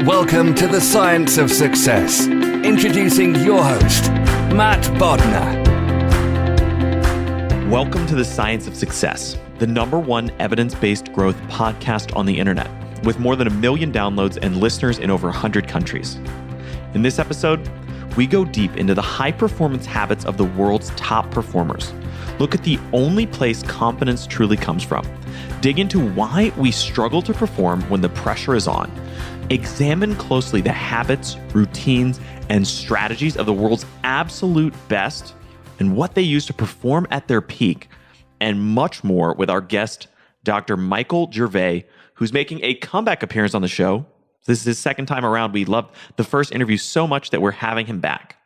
Welcome to the Science of Success. Introducing your host, Matt Bodnar. Welcome to the Science of Success, the #1 evidence-based growth podcast on the internet, with more than 1 million downloads and listeners in over 100 countries. In this episode, we go deep into the high-performance habits of the world's top performers. Look at the only place confidence truly comes from. Dig into why we struggle to perform when the pressure is on. Examine closely the habits, routines, and strategies of the world's absolute best and what they use to perform at their peak, and much more with our guest, Dr. Michael Gervais, who's making a comeback appearance on the show. This is his second time around. We loved the first interview so much that we're having him back.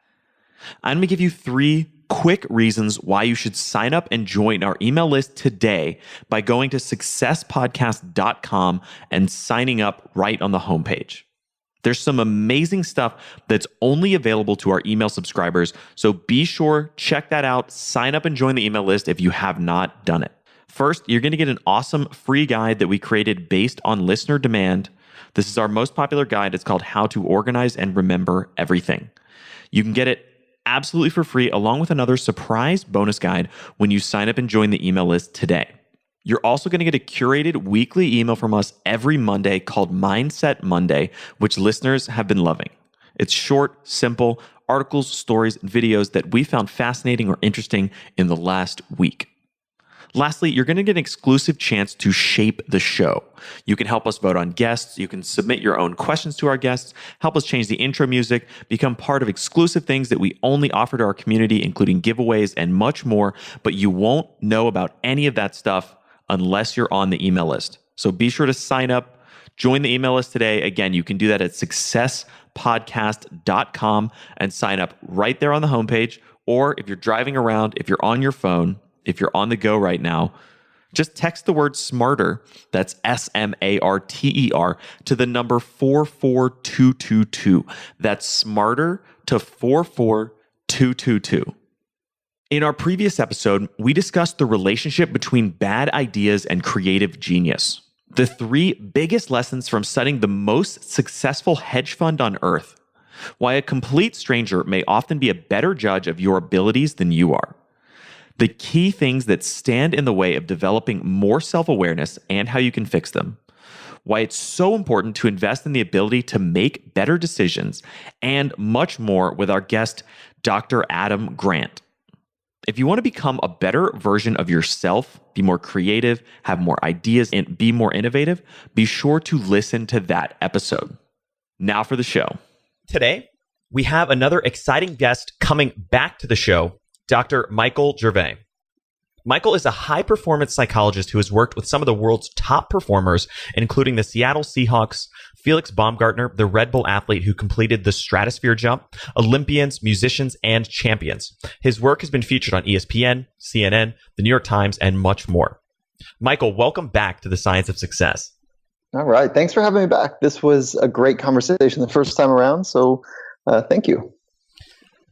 I'm going to give you 3 quick reasons why you should sign up and join our email list today by going to successpodcast.com and signing up right on the homepage. There's some amazing stuff that's only available to our email subscribers, so be sure, check that out, sign up and join the email list if you have not done it. First, you're going to get an awesome free guide that we created based on listener demand. This is our most popular guide. It's called How to Organize and Remember Everything. You can get it absolutely for free, along with another surprise bonus guide when you sign up and join the email list today. You're also going to get a curated weekly email from us every Monday called Mindset Monday, which listeners have been loving. It's short, simple articles, stories, and videos that we found fascinating or interesting in the last week. Lastly, you're going to get an exclusive chance to shape the show. You can help us vote on guests. You can submit your own questions to our guests, help us change the intro music, become part of exclusive things that we only offer to our community, including giveaways and much more. But you won't know about any of that stuff unless you're on the email list. So be sure to sign up, join the email list today. Again, you can do that at successpodcast.com and sign up right there on the homepage. Or if you're driving around, if you're on your phone, if you're on the go right now, just text the word SMARTER, that's SMARTER, to the number 44222. That's SMARTER to 44222. In our previous episode, we discussed the relationship between bad ideas and creative genius. The 3 biggest lessons from studying the most successful hedge fund on earth. Why a complete stranger may often be a better judge of your abilities than you are. The key things that stand in the way of developing more self-awareness and how you can fix them. Why it's so important to invest in the ability to make better decisions, and much more with our guest, Dr. Adam Grant. If you want to become a better version of yourself, be more creative, have more ideas, and be more innovative, be sure to listen to that episode. Now for the show. Today, we have another exciting guest coming back to the show, Dr. Michael Gervais. Michael is a high-performance psychologist who has worked with some of the world's top performers, including the Seattle Seahawks, Felix Baumgartner, the Red Bull athlete who completed the Stratosphere jump, Olympians, musicians, and champions. His work has been featured on ESPN, CNN, the New York Times, and much more. Michael, welcome back to the Science of Success. All right. Thanks for having me back. This was a great conversation the first time around, so thank you.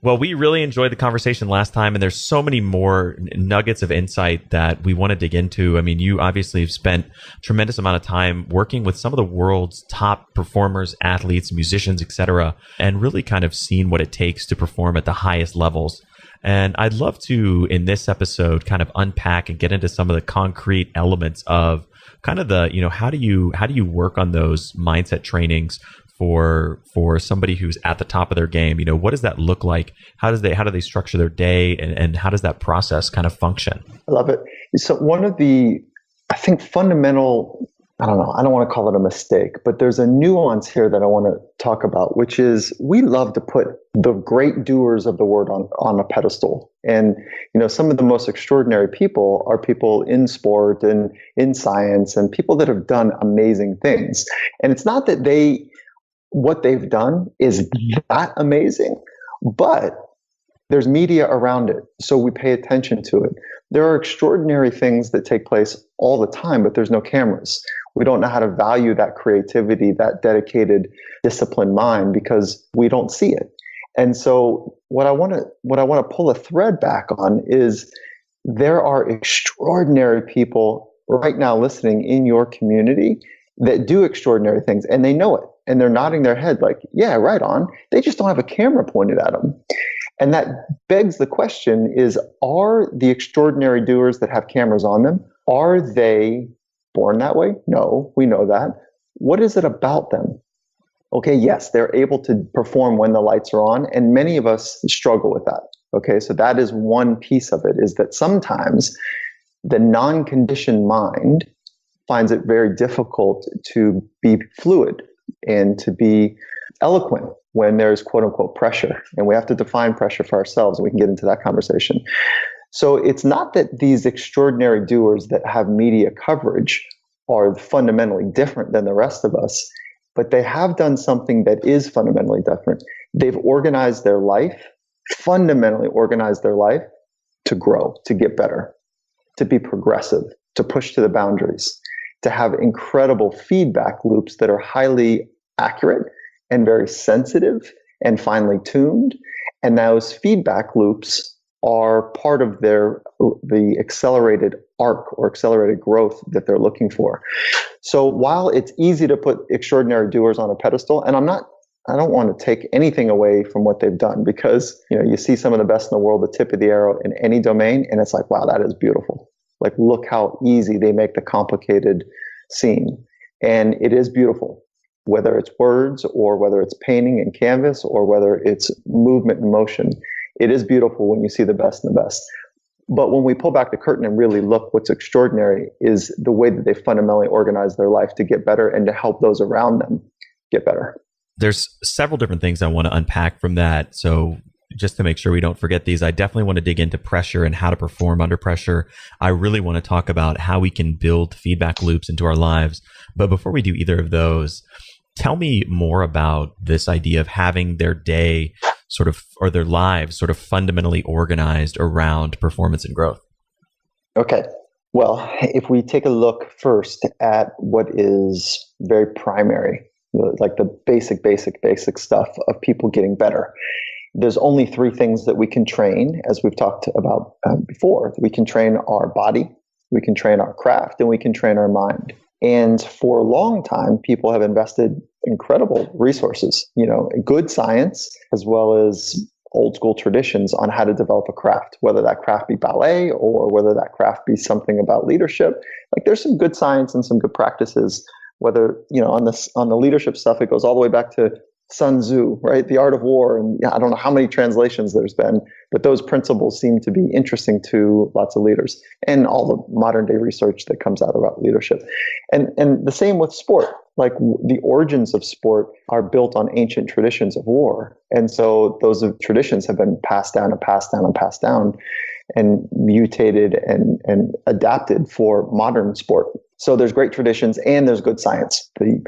Well, we really enjoyed the conversation last time, and there's so many more nuggets of insight that we want to dig into. I mean, you obviously have spent a tremendous amount of time working with some of the world's top performers, athletes, musicians, etc., and really kind of seen what it takes to perform at the highest levels. And I'd love to, in this episode, kind of unpack and get into some of the concrete elements of kind of the, how do you work on those mindset trainings for somebody who's at the top of their game? What does that look like? How do they structure their day, and how does that process kind of function? I love it. So one of the, I think, fundamental, I don't want to call it a mistake, but there's a nuance here that I want to talk about, which is we love to put the great doers of the word on a pedestal. And, some of the most extraordinary people are people in sport and in science and people that have done amazing things. And it's not that what they've done is that amazing, but there's media around it, so we pay attention to it. There are extraordinary things that take place all the time, but there's no cameras. We don't know how to value that creativity, that dedicated, disciplined mind, because we don't see it. And so what I want to pull a thread back on is there are extraordinary people right now listening in your community that do extraordinary things, and they know it, and they're nodding their head like, yeah, right on. They just don't have a camera pointed at them. And that begs the question is, are the extraordinary doers that have cameras on them, are they born that way? No, we know that. What is it about them? Okay, yes, they're able to perform when the lights are on, and many of us struggle with that. Okay, so that is one piece of it, is that sometimes the non-conditioned mind finds it very difficult to be fluid and to be eloquent when there's quote unquote pressure. And we have to define pressure for ourselves, and we can get into that conversation. So it's not that these extraordinary doers that have media coverage are fundamentally different than the rest of us, but they have done something that is fundamentally different. They've organized their life, fundamentally organized their life to grow, to get better, to be progressive, to push to the boundaries, to have incredible feedback loops that are highly accurate and very sensitive and finely tuned. And those feedback loops are part of the accelerated arc or accelerated growth that they're looking for. So while it's easy to put extraordinary doers on a pedestal, and I don't want to take anything away from what they've done, because you see some of the best in the world, the tip of the arrow in any domain, and it's like, wow, that is beautiful. Like, look how easy they make the complicated scene. And it is beautiful, whether it's words or whether it's painting and canvas or whether it's movement and motion. It is beautiful when you see the best and the best. But when we pull back the curtain and really look, what's extraordinary is the way that they fundamentally organize their life to get better and to help those around them get better. There's several different things I want to unpack from that. So just to make sure we don't forget these, I definitely want to dig into pressure and how to perform under pressure. I really want to talk about how we can build feedback loops into our lives. But before we do either of those, tell me more about this idea of having their day sort of, or their lives sort of fundamentally organized around performance and growth. Okay. Well, if we take a look first at what is very primary, like the basic stuff of people getting better, there's only three things that we can train, as we've talked about before. We can train our body, we can train our craft, and we can train our mind. And for a long time, people have invested incredible resources, good science, as well as old school traditions on how to develop a craft, whether that craft be ballet or whether that craft be something about leadership. Like, there's some good science and some good practices, whether, on the leadership stuff, it goes all the way back to Sun Tzu, right? The Art of War. And I don't know how many translations there's been, but those principles seem to be interesting to lots of leaders, and all the modern day research that comes out about leadership. And the same with sport. Like, the origins of sport are built on ancient traditions of war. And so those traditions have been passed down and passed down and passed down and mutated and adapted for modern sport. So there's great traditions and there's good science. The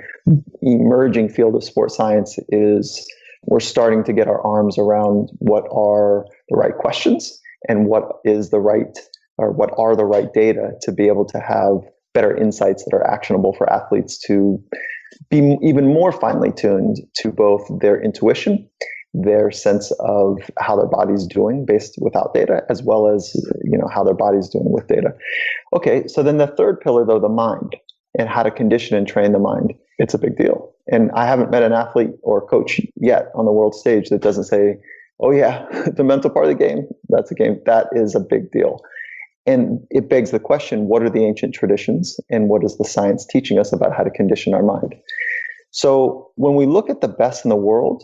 emerging field of sports science is, we're starting to get our arms around what are the right questions and what are the right data to be able to have better insights that are actionable for athletes to be even more finely tuned to both their intuition, their sense of how their body's doing based without data, as well as how their body's doing with data. Okay, so then the third pillar, though, the mind, and how to condition and train the mind. It's a big deal. And I haven't met an athlete or coach yet on the world stage that doesn't say, oh yeah, the mental part of the game, that's a game. That is a big deal. And it begs the question, what are the ancient traditions and what is the science teaching us about how to condition our mind? So when we look at the best in the world,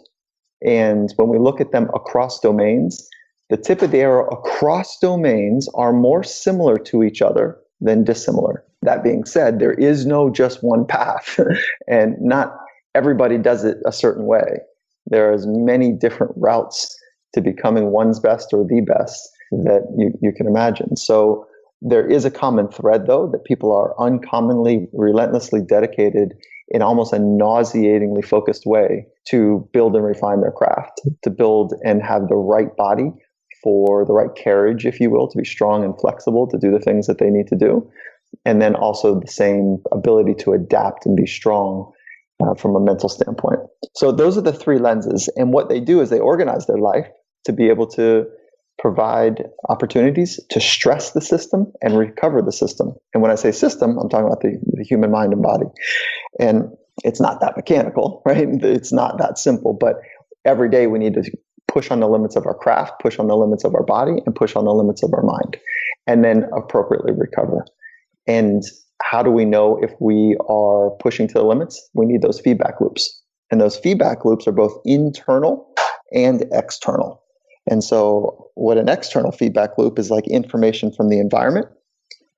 and when we look at them across domains, the tip of the arrow across domains are more similar to each other than dissimilar. That being said, there is no just one path, and not everybody does it a certain way. There are as many different routes to becoming one's best or the best that you can imagine. So there is a common thread, though, that people are uncommonly, relentlessly dedicated in almost a nauseatingly focused way to build and refine their craft, to build and have the right body for the right carriage, if you will, to be strong and flexible, to do the things that they need to do. And then also the same ability to adapt and be strong from a mental standpoint. So those are the three lenses. And what they do is they organize their life to be able to provide opportunities to stress the system and recover the system. And when I say system, I'm talking about the human mind and body. And it's not that mechanical, right? It's not that simple, but every day we need to push on the limits of our craft, push on the limits of our body, and push on the limits of our mind, and then appropriately recover. And how do we know if we are pushing to the limits? We need those feedback loops. And those feedback loops are both internal and external. And so what an external feedback loop is like information from the environment,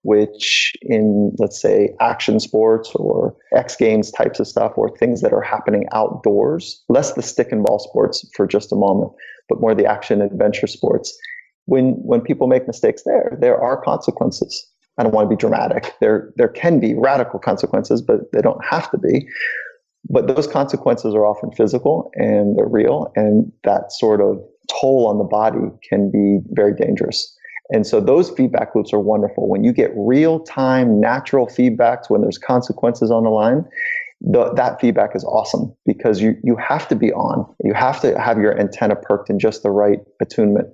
which in, let's say, action sports or X Games types of stuff, or things that are happening outdoors, less the stick and ball sports for just a moment, but more the action adventure sports. When people make mistakes there are consequences. I don't want to be dramatic. There can be radical consequences, but they don't have to be. But those consequences are often physical and they're real, and that sort of toll on the body can be very dangerous. And so those feedback loops are wonderful. When you get real-time, natural feedbacks, when there's consequences on the line, that feedback is awesome, because you have to be on. You have to have your antenna perked in just the right attunement.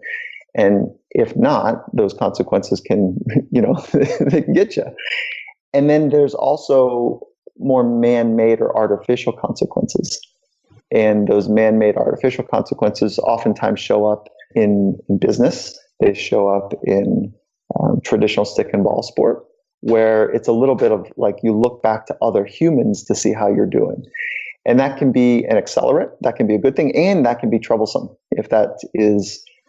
And if not, those consequences can, they can get you. And then there's also more man-made or artificial consequences. And those man-made artificial consequences oftentimes show up in business. They show up in traditional stick and ball sport, where it's a little bit of like you look back to other humans to see how you're doing. And that can be an accelerant, that can be a good thing, and that can be troublesome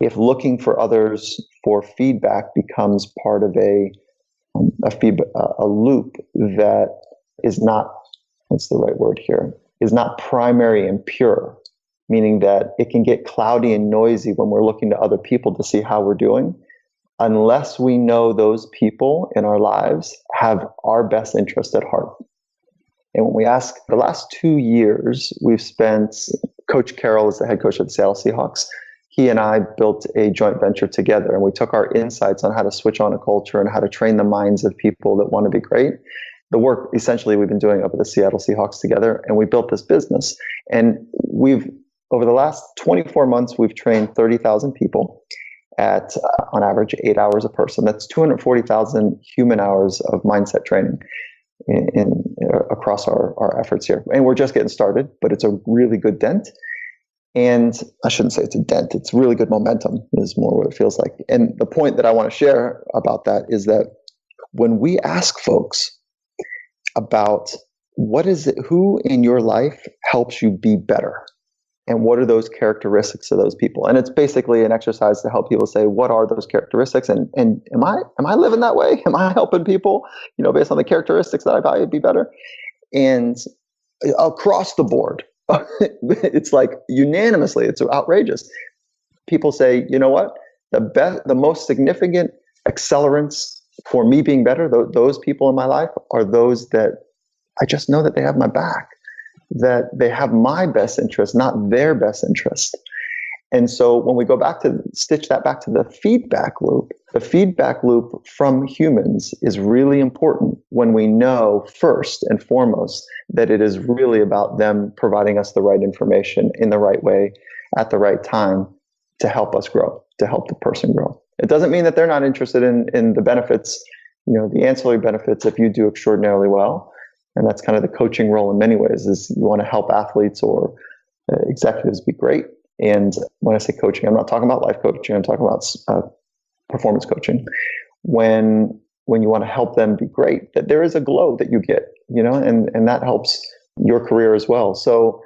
if looking for others for feedback becomes part of a loop that is not, what's the right word here, is not primary and pure, meaning that it can get cloudy and noisy when we're looking to other people to see how we're doing, unless we know those people in our lives have our best interest at heart. And when we ask, the last 2 years, we've spent, Coach Carroll is the head coach of the Seattle Seahawks. He and I built a joint venture together, and we took our insights on how to switch on a culture and how to train the minds of people that want to be great. The work essentially we've been doing up at the Seattle Seahawks together, and we built this business. And over the last 24 months, we've trained 30,000 people at, on average, 8 hours a person. That's 240,000 human hours of mindset training across our efforts here. And we're just getting started, but it's a really good dent. And I shouldn't say it's a dent, it's really good momentum is more what it feels like. And the point that I want to share about that is that when we ask folks about who in your life helps you be better, and what are those characteristics of those people, and it's basically an exercise to help people say, what are those characteristics, and am I living that way? Am I helping people, based on the characteristics that I value be better? And across the board, it's like unanimously, it's outrageous. People say, you know what? The most significant accelerants for me being better, those people in my life are those that I just know that they have my back, that they have my best interest, not their best interest. And so when we go back to stitch that back to the feedback loop from humans is really important when we know first and foremost that it is really about them providing us the right information in the right way at the right time to help us grow, to help the person grow. It doesn't mean that they're not interested in the benefits, the ancillary benefits if you do extraordinarily well. And that's kind of the coaching role in many ways, is you want to help athletes or executives be great. And when I say coaching, I'm not talking about life coaching. I'm talking about performance coaching. When you want to help them be great, that there is a glow that you get, and that helps your career as well. So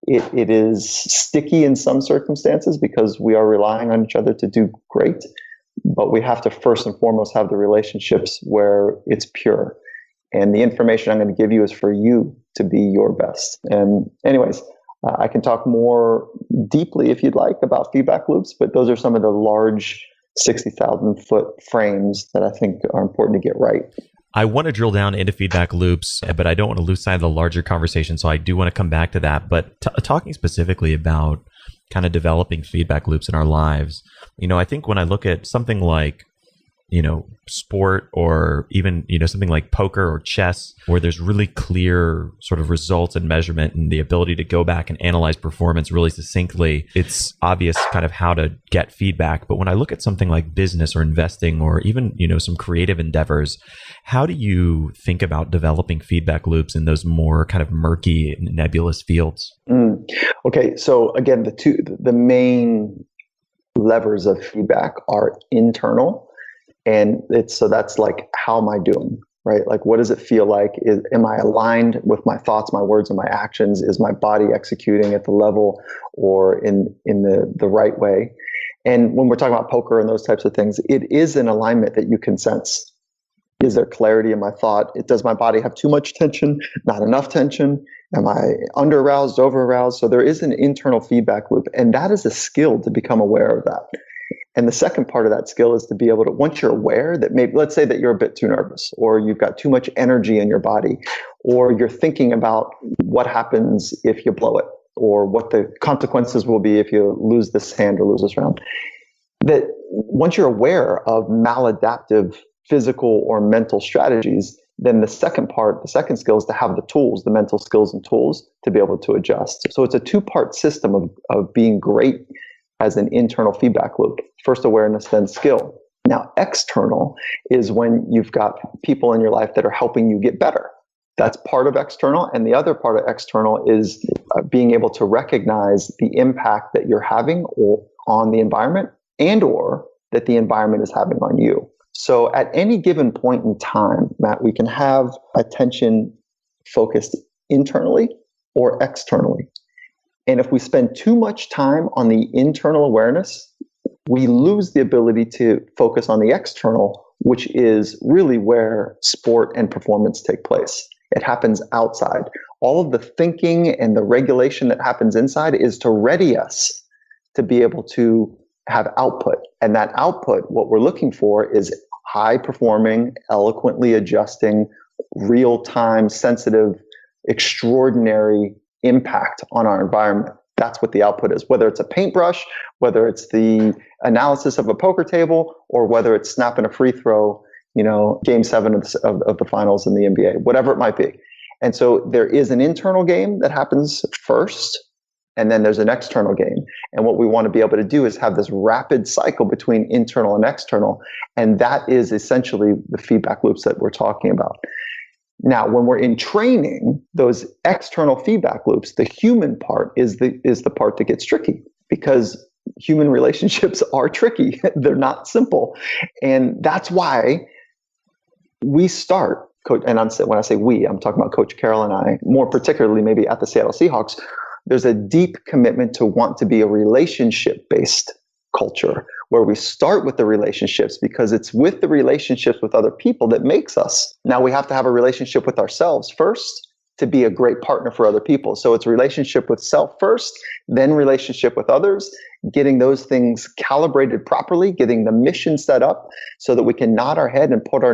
it is sticky in some circumstances because we are relying on each other to do great, but we have to first and foremost have the relationships where it's pure. And the information I'm going to give you is for you to be your best. And anyways, I can talk more deeply if you'd like about feedback loops, but those are some of the large 60,000 foot frames that I think are important to get right. I want to drill down into feedback loops, but I don't want to lose sight of the larger conversation. So I do want to come back to that. But talking specifically about kind of developing feedback loops in our lives, I think when I look at something like sport or even, something like poker or chess, where there's really clear sort of results and measurement and the ability to go back and analyze performance really succinctly, it's obvious kind of how to get feedback. But when I look at something like business or investing or even, some creative endeavors, how do you think about developing feedback loops in those more kind of murky, nebulous fields? Okay. So again, the main levers of feedback are internal. And that's like, how am I doing, right? Like, what does it feel like? Am I aligned with my thoughts, my words, and my actions? Is my body executing at the level or in the right way? And when we're talking about poker and those types of things, it is an alignment that you can sense. Is there clarity in my thought? Does my body have too much tension, not enough tension? Am I under aroused, over aroused? So there is an internal feedback loop, and that is a skill to become aware of that. And the second part of that skill is to be able to, once you're aware that maybe, let's say that you're a bit too nervous, or you've got too much energy in your body, or you're thinking about what happens if you blow it, or what the consequences will be if you lose this hand or lose this round. That once you're aware of maladaptive physical or mental strategies, then the second skill is to have the tools, the mental skills and tools to be able to adjust. So it's a two-part system of being great as an internal feedback loop. First awareness, then skill. Now, external is when you've got people in your life that are helping you get better. That's part of external. And the other part of external is being able to recognize the impact that you're having on the environment or that the environment is having on you. So at any given point in time, Matt, we can have attention focused internally or externally. And if we spend too much time on the internal awareness, we lose the ability to focus on the external, which is really where sport and performance take place. It happens outside. All of the thinking and the regulation that happens inside is to ready us to be able to have output. And that output, what we're looking for is high performing, eloquently adjusting, real time, sensitive, extraordinary impact on our environment. That's what the output is, whether it's a paintbrush, whether it's the analysis of a poker table, or whether it's snapping a free throw, game 7 of the finals in the NBA, whatever it might be. And so there is an internal game that happens first, and then there's an external game. And what we want to be able to do is have this rapid cycle between internal and external. And that is essentially the feedback loops that we're talking about. Now, when we're in training, those external feedback loops, the human part is the part that gets tricky, because human relationships are tricky. They're not simple. And that's why we start, and when I say we, I'm talking about Coach Carroll and I, more particularly maybe at the Seattle Seahawks, there's a deep commitment to want to be a relationship-based culture where we start with the relationships, because it's with the relationships with other people that makes us. Now we have to have a relationship with ourselves first to be a great partner for other people. So it's relationship with self first, then relationship with others, getting those things calibrated properly, getting the mission set up so that we can nod our head and point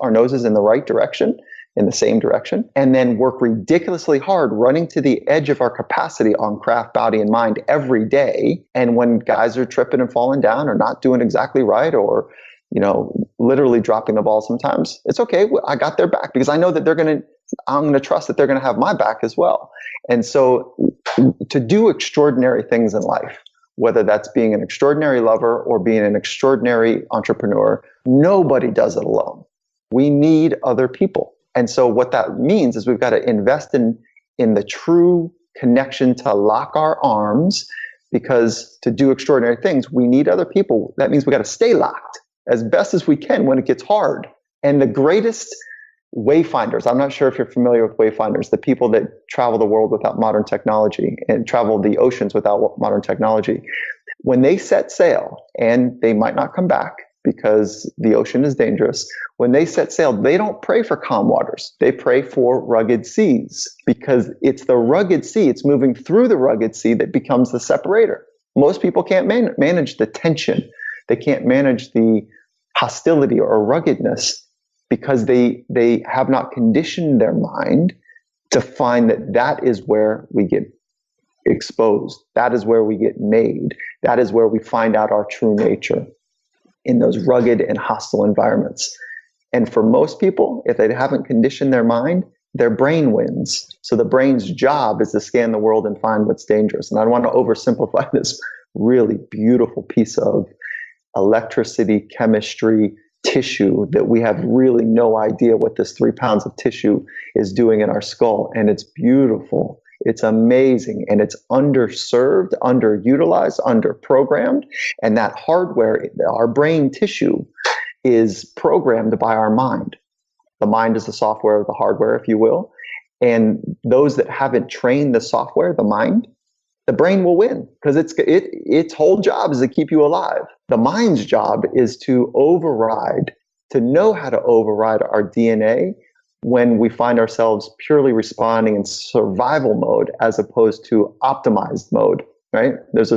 our noses in the right direction, in the same direction, and then work ridiculously hard, running to the edge of our capacity on craft, body, and mind every day. And when guys are tripping and falling down or not doing exactly right, or literally dropping the ball sometimes, it's okay. I got their back, because I know that I'm going to trust that they're going to have my back as well. And so to do extraordinary things in life, whether that's being an extraordinary lover or being an extraordinary entrepreneur, nobody does it alone. We need other people. And so what that means is we've got to invest in the true connection to lock our arms, because to do extraordinary things, we need other people. That means we got to stay locked as best as we can when it gets hard. And the greatest wayfinders, I'm not sure if you're familiar with wayfinders, the people that travel the world without modern technology and travel the oceans without modern technology, when they set sail, and they might not come back because the ocean is dangerous, when they set sail, they don't pray for calm waters. They pray for rugged seas, because it's the rugged sea, it's moving through the rugged sea that becomes the separator. Most people can't manage the tension. They can't manage the hostility or ruggedness, because they have not conditioned their mind to find that is where we get exposed. That is where we get made. That is where we find out our true nature. in those rugged and hostile environments. And for most people, if they haven't conditioned their mind, their brain wins. So the brain's job is to scan the world and find what's dangerous. And I don't want to oversimplify this really beautiful piece of electricity, chemistry, tissue that we have really no idea what this 3 pounds of tissue is doing in our skull. And it's beautiful. It's amazing. And it's underserved, underutilized, underprogrammed. And that hardware, our brain tissue, is programmed by our mind. The mind is the software, the hardware, if you will. And those that haven't trained the software, the mind, the brain will win because its whole job is to keep you alive. The mind's job is to override, to know how to override our DNA when we find ourselves purely responding in survival mode as opposed to optimized mode. Right? There's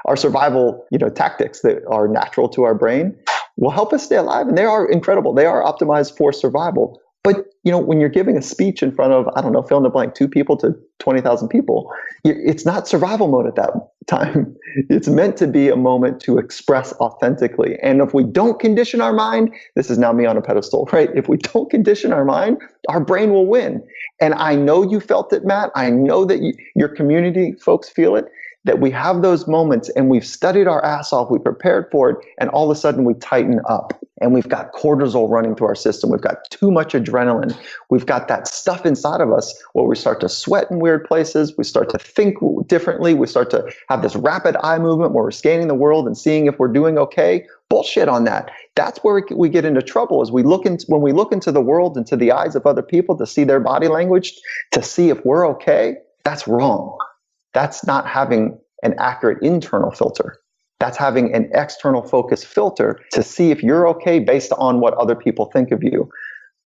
our survival, tactics that are natural to our brain will help us stay alive, and they are incredible. They are optimized for survival. But when you're giving a speech in front of, I don't know, fill in the blank, 2 people to 20,000 people, it's not survival mode at that time. It's meant to be a moment to express authentically. And if we don't condition our mind, this is now me on a pedestal, right? If we don't condition our mind, our brain will win. And I know you felt it, Matt. I know that your community folks feel it, that we have those moments and we've studied our ass off, we prepared for it, and all of a sudden we tighten up and we've got cortisol running through our system. We've got too much adrenaline. We've got that stuff inside of us where we start to sweat in weird places. We start to think differently. We start to have this rapid eye movement where we're scanning the world and seeing if we're doing okay. Bullshit on that. That's where we get into trouble is when we look into the world, into the eyes of other people to see their body language, to see if we're okay. That's wrong. That's not having an accurate internal filter. That's having an external focus filter to see if you're okay based on what other people think of you.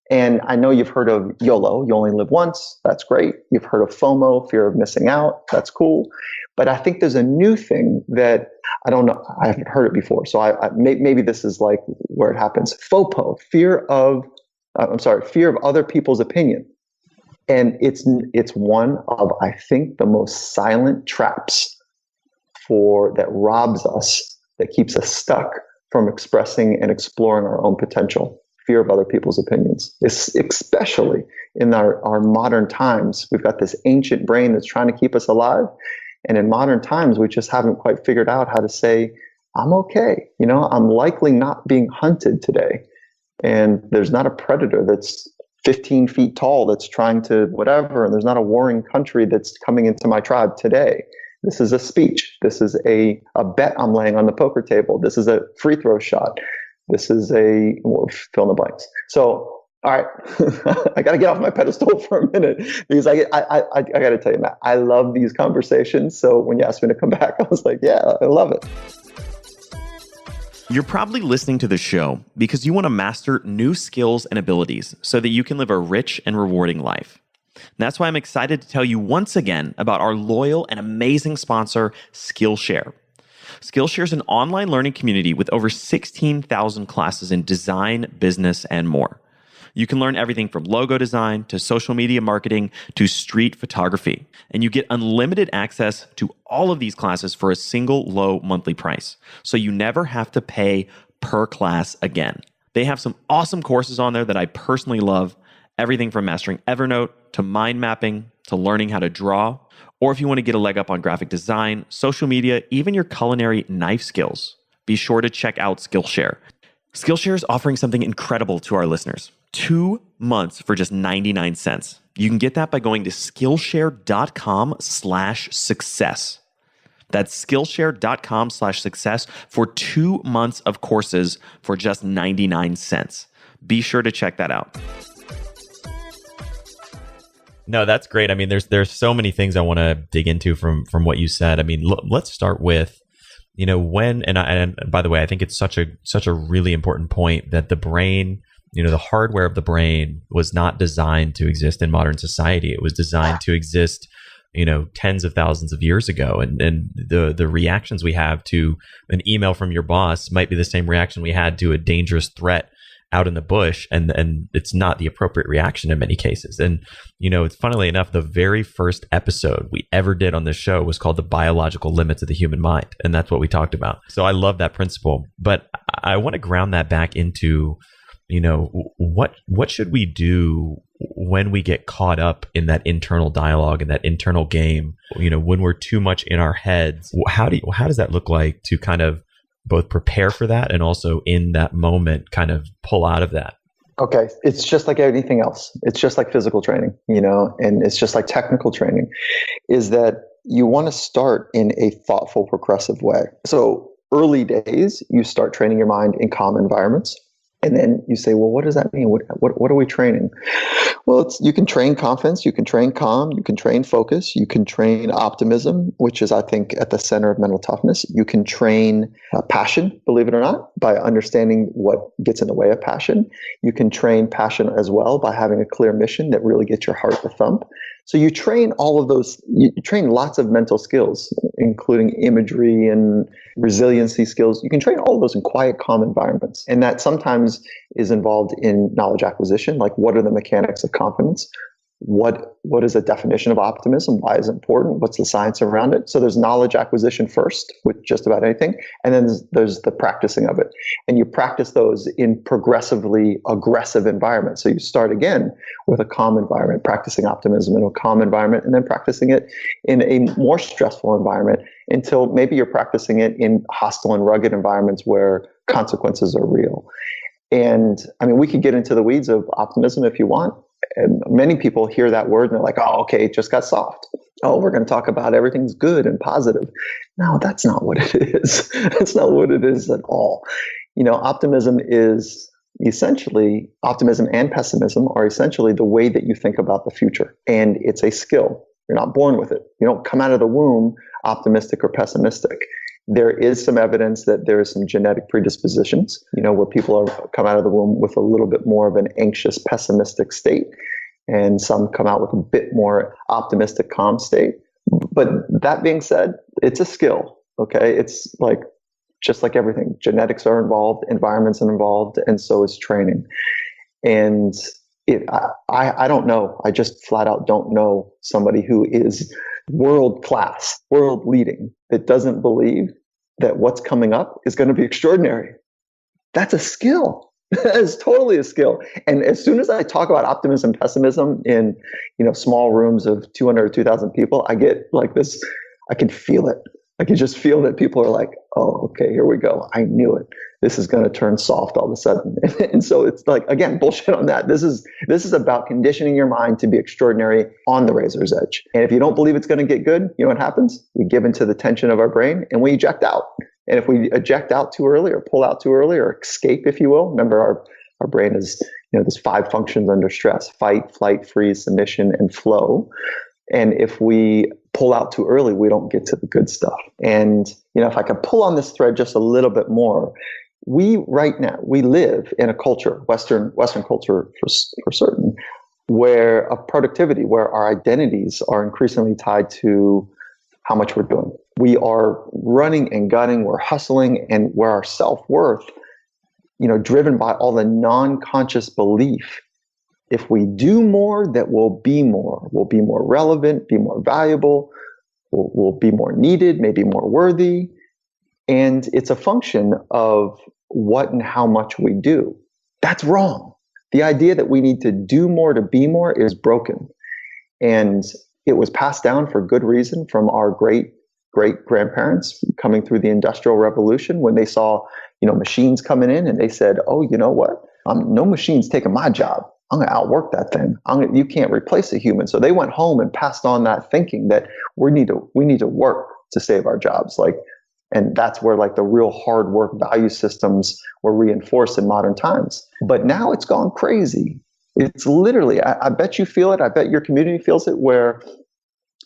And I know you've heard of YOLO, you only live once. That's great. You've heard of FOMO, fear of missing out. That's cool. But I think there's a new thing that I don't know. I haven't heard it before. So maybe this is like where it happens. FOPO, fear of other people's opinion. And it's one of, I think, the most silent traps that robs us, that keeps us stuck from expressing and exploring our own potential. Fear of other people's opinions, especially in our modern times. We've got this ancient brain that's trying to keep us alive. And in modern times, we just haven't quite figured out how to say, I'm okay. I'm likely not being hunted today. And there's not a predator that's 15 feet tall that's trying to whatever, and there's not a warring country that's coming into my tribe today. This is a speech. This is a bet I'm laying on the poker table. This is a free throw shot. This is fill in the blanks. So, all right, I got to get off my pedestal for a minute because I got to tell you, Matt, I love these conversations. So when you asked me to come back, I was like, yeah, I love it. You're probably listening to the show because you want to master new skills and abilities so that you can live a rich and rewarding life. And that's why I'm excited to tell you once again about our loyal and amazing sponsor, Skillshare. Skillshare is an online learning community with over 16,000 classes in design, business, and more. You can learn everything from logo design to social media marketing to street photography. And you get unlimited access to all of these classes for a single low monthly price. So you never have to pay per class again. They have some awesome courses on there that I personally love. Everything from mastering Evernote to mind mapping to learning how to draw. Or if you want to get a leg up on graphic design, social media, even your culinary knife skills, be sure to check out Skillshare. Skillshare is offering something incredible to our listeners. 2 months for just 99 cents. You can get that by going to Skillshare.com/success. That's Skillshare.com/success for 2 months of courses for just 99 cents. Be sure to check that out. No, that's great. I mean, there's so many things I want to dig into from what you said. I mean, let's start with, when, and by the way, I think it's such a really important point that the brain, the hardware of the brain was not designed to exist in modern society. It was designed to exist, tens of thousands of years ago. And the reactions we have to an email from your boss might be the same reaction we had to a dangerous threat out in the bush, and it's not the appropriate reaction in many cases. And funnily enough, the very first episode we ever did on this show was called The Biological Limits of the Human Mind, and that's what we talked about. So I love that principle. But I want to ground that back into, what should we do when we get caught up in that internal dialogue and that internal game? When we're too much in our heads, how does that look like to kind of both prepare for that and also in that moment kind of pull out of that? Okay, it's just like anything else. It's just like physical training, and it's just like technical training, is that you want to start in a thoughtful, progressive way. So early days, you start training your mind in calm environments. And then you say, well, what does that mean? What are we training? Well, you can train confidence, you can train calm, you can train focus, you can train optimism, which is, I think, at the center of mental toughness. You can train passion, believe it or not, by understanding what gets in the way of passion. You can train passion as well by having a clear mission that really gets your heart to thump. So you train all of those, you train lots of mental skills, including imagery and resiliency skills. You can train all of those in quiet, calm environments. And that sometimes is involved in knowledge acquisition, like what are the mechanics of confidence? What is a definition of optimism? Why is it important? What's the science around it? So there's knowledge acquisition first with just about anything. And then there's the practicing of it. And you practice those in progressively aggressive environments. So you start again with a calm environment, practicing optimism in a calm environment, and then practicing it in a more stressful environment until maybe you're practicing it in hostile and rugged environments where consequences are real. And I mean, we could get into the weeds of optimism if you want. And many people hear that word and they're like, oh, okay, it just got soft. Oh, we're going to talk about everything's good and positive. No, that's not what it is. That's not what it is at all. Optimism and pessimism are essentially the way that you think about the future. And it's a skill. You're not born with it. You don't come out of the womb optimistic or pessimistic. There is some evidence that there is some genetic predispositions, where people come out of the womb with a little bit more of an anxious, pessimistic state, and some come out with a bit more optimistic, calm state. But that being said, it's a skill, okay? It's like, just like everything, genetics are involved, environments are involved, and so is training. And I don't know. I just flat out don't know somebody who is world class, world leading, that doesn't believe that what's coming up is going to be extraordinary. That's a skill. That is totally a skill. And as soon as I talk about optimism, pessimism in small rooms of 200 or 2,000 people, I get like this. I can feel it. I can just feel that people are like, oh, okay, here we go. I knew it. This is going to turn soft all of a sudden. And so it's like, again, bullshit on that. This is about conditioning your mind to be extraordinary on the razor's edge. And if you don't believe it's going to get good, you know what happens? We give into the tension of our brain and we eject out. And if we eject out too early or pull out too early or escape, if you will, remember our brain is, there's 5 functions under stress: fight, flight, freeze, submission, and flow. And if we pull out too early, we don't get to the good stuff. And, if I could pull on this thread just a little bit more, we live in a culture, Western culture for certain, of productivity, where our identities are increasingly tied to how much we're doing. We are running and gunning, we're hustling, and where our self-worth, driven by all the non-conscious belief, if we do more, that we'll be more relevant, be more valuable, we'll be more needed, maybe more worthy. And it's a function of what and how much we do. That's wrong. The idea that we need to do more to be more is broken. And it was passed down for good reason from our great grandparents coming through the Industrial Revolution, when they saw, machines coming in, and they said, oh, you know what? No machine's taking my job. I'm going to outwork that thing. You can't replace a human. So they went home and passed on that thinking that we need to work to save our jobs. And that's where the real hard work value systems were reinforced in modern times. But now it's gone crazy. It's literally, I bet you feel it. I bet your community feels it, where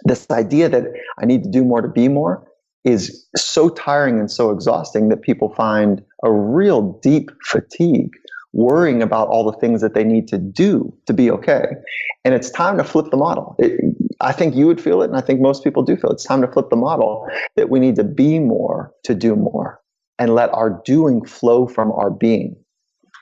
this idea that I need to do more to be more is so tiring and so exhausting that people find a real deep fatigue worrying about all the things that they need to do to be okay. And it's time to flip the model. I think you would feel it, and I think most people do feel it. It's time to flip the model, that we need to be more to do more, and let our doing flow from our being.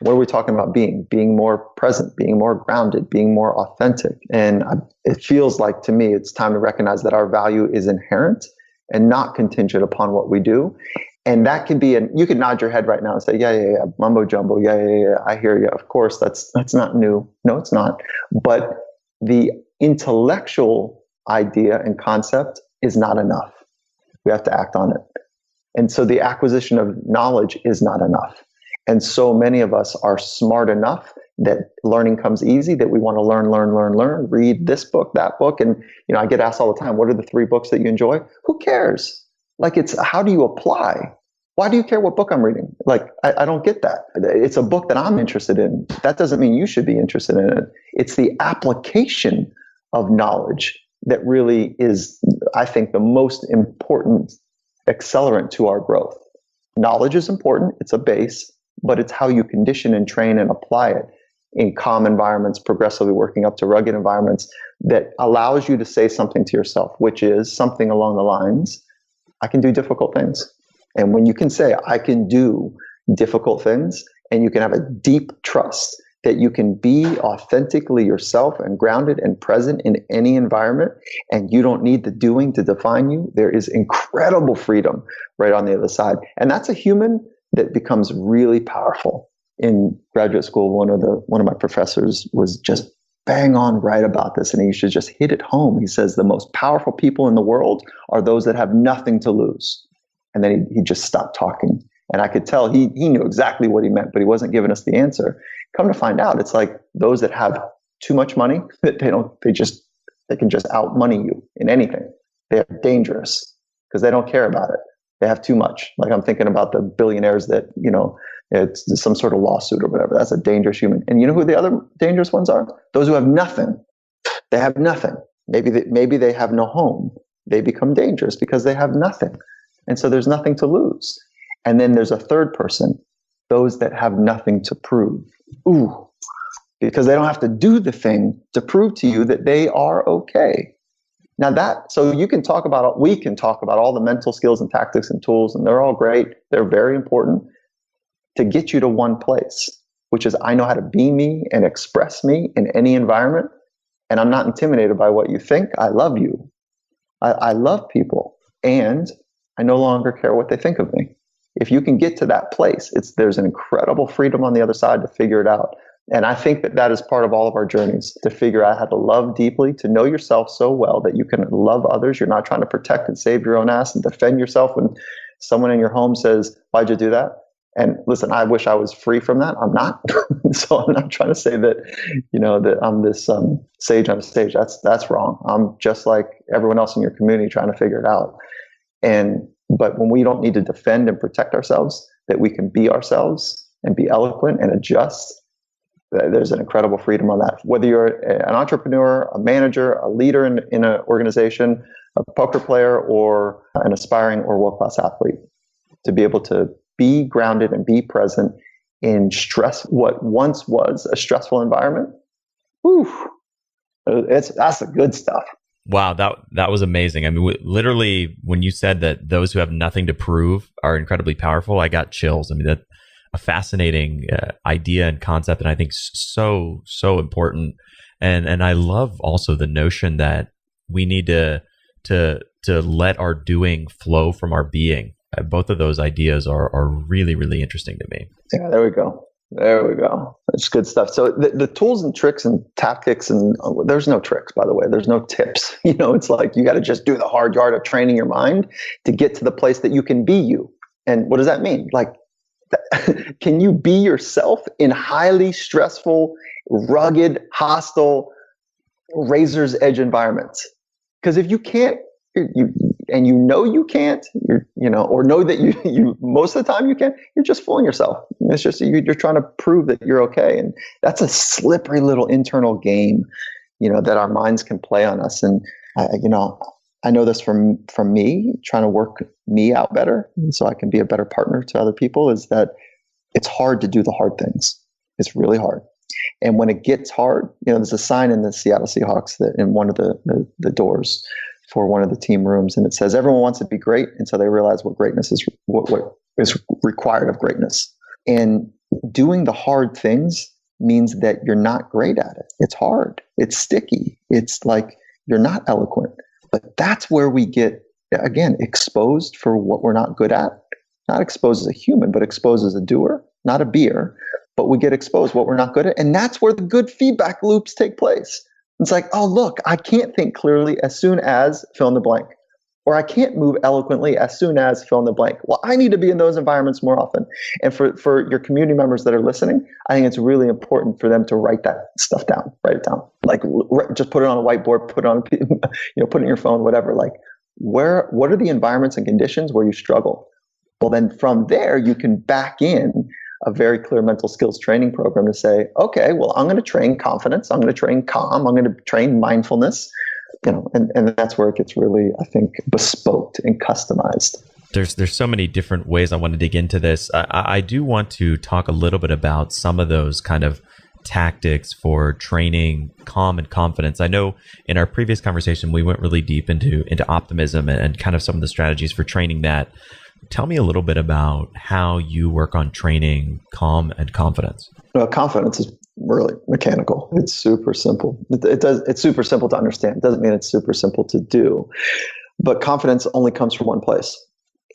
What are we talking about being? Being more present, being more grounded, being more authentic. And it feels like, to me, it's time to recognize that our value is inherent and not contingent upon what we do. And that can be, you could nod your head right now and say, yeah, mumbo jumbo, yeah, I hear you. Of course, that's not new. No, it's not. But the intellectual idea and concept is not enough. We have to act on it. And so the acquisition of knowledge is not enough. And so many of us are smart enough that learning comes easy, that we want to learn, read this book, that book. And, I get asked all the time, what are the 3 books that you enjoy? Who cares? Like, it's how do you apply? Why do you care what book I'm reading? Like, I don't get that. It's a book that I'm interested in. That doesn't mean you should be interested in it. It's the application of knowledge that really is, I think, the most important accelerant to our growth. Knowledge is important. It's a base, but it's how you condition and train and apply it in calm environments, progressively working up to rugged environments that allows you to say something to yourself, which is something along the lines, I can do difficult things. And when you can say, I can do difficult things, and you can have a deep trust that you can be authentically yourself and grounded and present in any environment, and you don't need the doing to define you, there is incredible freedom right on the other side. And that's a human that becomes really powerful. In graduate school, one of my professors was just bang on right about this, and he should just hit it home. He says the most powerful people in the world are those that have nothing to lose. And then he just stopped talking. And I could tell he knew exactly what he meant, but he wasn't giving us the answer. Come to find out, it's like those that have too much money, that they can just out money you in anything. They're dangerous because they don't care about it. They have too much. Like, I'm thinking about the billionaires that, it's some sort of lawsuit or whatever. That's a dangerous human. And you know who the other dangerous ones are? Those who have nothing. They have nothing. Maybe they have no home. They become dangerous because they have nothing. And so there's nothing to lose. And then there's a third person, those that have nothing to prove. Ooh, because they don't have to do the thing to prove to you that they are okay. Now so we can talk about all the mental skills and tactics and tools, and they're all great. They're very important to get you to one place, which is I know how to be me and express me in any environment. And I'm not intimidated by what you think. I love you. I love people. And I no longer care what they think of me. If you can get to that place, there's an incredible freedom on the other side to figure it out. And I think that is part of all of our journeys, to figure out how to love deeply, to know yourself so well that you can love others. You're not trying to protect and save your own ass and defend yourself when someone in your home says, why'd you do that? And listen, I wish I was free from that. I'm not. So I'm not trying to say that, that I'm this sage on a stage. That's wrong. I'm just like everyone else in your community trying to figure it out. But when we don't need to defend and protect ourselves, that we can be ourselves and be eloquent and adjust, there's an incredible freedom on that. Whether you're an entrepreneur, a manager, a leader in an organization, a poker player, or an aspiring or world-class athlete, to be able to be grounded and be present in what once was a stressful environment. Whew, that's the good stuff. Wow, that was amazing. I mean, literally, when you said that those who have nothing to prove are incredibly powerful, I got chills. I mean, that's a fascinating idea and concept, and I think so important. And I love also the notion that we need to let our doing flow from our being. Both of those ideas are really, really interesting to me. Yeah, there we go. It's good stuff. So the tools and tricks and tactics, and there's no tricks, by the way. There's no tips. It's like you got to just do the hard yard of training your mind to get to the place that you can be you. And what does that mean? Like, can you be yourself in highly stressful, rugged, hostile, razor's edge environments? Because if you can't, you can't, or know that you most of the time you can't, you're just fooling yourself. It's just you're trying to prove that you're okay, and that's a slippery little internal game, that our minds can play on us. And I know this from me, trying to work me out better, so I can be a better partner to other people. Is that it's hard to do the hard things. It's really hard. And when it gets hard, there's a sign in the Seattle Seahawks that in one of the doors for one of the team rooms, and it says everyone wants to be great until they realize what greatness is, what is required of greatness. And doing the hard things means that you're not great at it. It's hard. It's sticky. It's like you're not eloquent. But that's where we get, again, exposed for what we're not good at. not exposed as a human, but exposed as a doer, not a beer, but we get exposed what we're not good at. And that's where the good feedback loops take place. It's like, oh, look, I can't think clearly as soon as fill in the blank. Or I can't move eloquently as soon as fill in the blank. Well, I need to be in those environments more often. And for your community members that are listening, I think it's really important for them to write that stuff down. Write it down. Like just put it on a whiteboard, put it on, put it in your phone, whatever. Like what are the environments and conditions where you struggle? Well, then from there, you can back in a very clear mental skills training program to say, okay, well, I'm going to train confidence. I'm going to train calm. I'm going to train mindfulness. And that's where it gets really, I think, bespoke and customized. There's so many different ways I want to dig into this. I do want to talk a little bit about some of those kind of tactics for training calm and confidence. I know in our previous conversation, we went really deep into optimism and kind of some of the strategies for training that. Tell me a little bit about how you work on training calm and confidence. Well, confidence is really mechanical. It's super simple. It's super simple to understand. It doesn't mean it's super simple to do. But confidence only comes from one place.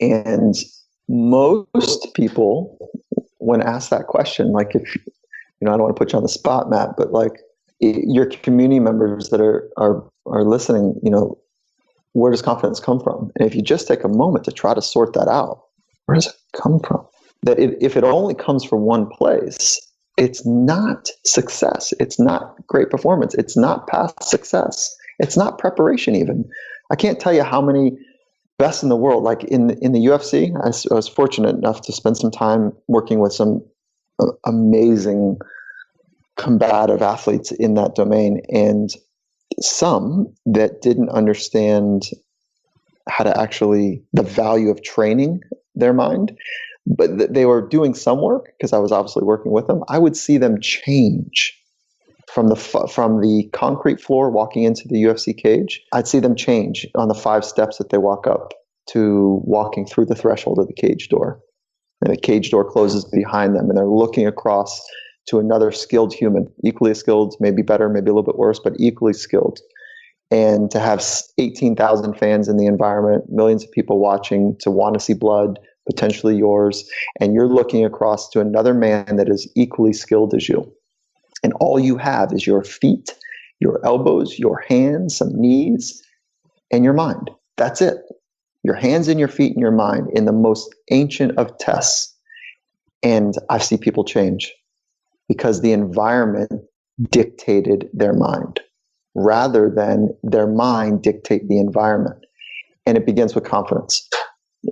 And most people, when asked that question, like if, I don't want to put you on the spot, Matt, but like your community members that are listening, where does confidence come from? And if you just take a moment to try to sort that out, where does it come from? That if it only comes from one place, it's not success. It's not great performance. It's not past success. It's not preparation even. I can't tell you how many best in the world, like in the UFC, I was fortunate enough to spend some time working with some amazing combative athletes in that domain, and some that didn't understand how to actually the value of training their mind, but they were doing some work because I was obviously working with them. I would see them change from the concrete floor walking into the UFC cage. I'd see them change on the 5 steps that they walk up to walking through the threshold of the cage door. And the cage door closes behind them, and they're looking across to another skilled human, equally skilled, maybe better, maybe a little bit worse, but equally skilled. And to have 18,000 fans in the environment, millions of people watching, to want to see blood, potentially yours, and you're looking across to another man that is equally skilled as you. And all you have is your feet, your elbows, your hands, some knees, and your mind. That's it. Your hands and your feet and your mind in the most ancient of tests. And I see people change because the environment dictated their mind rather than their mind dictate the environment. And it begins with confidence.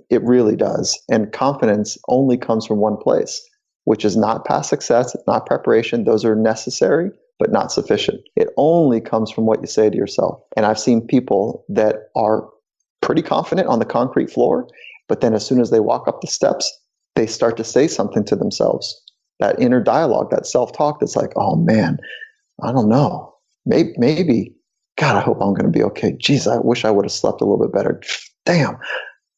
It really does. And confidence only comes from one place, which is not past success. It's not preparation. Those are necessary, but not sufficient. It only comes from what you say to yourself. And I've seen people that are pretty confident on the concrete floor, but then as soon as they walk up the steps, they start to say something to themselves. That inner dialogue, that self-talk that's like, oh man, I don't know. Maybe, God, I hope I'm going to be okay. Geez, I wish I would have slept a little bit better. Damn,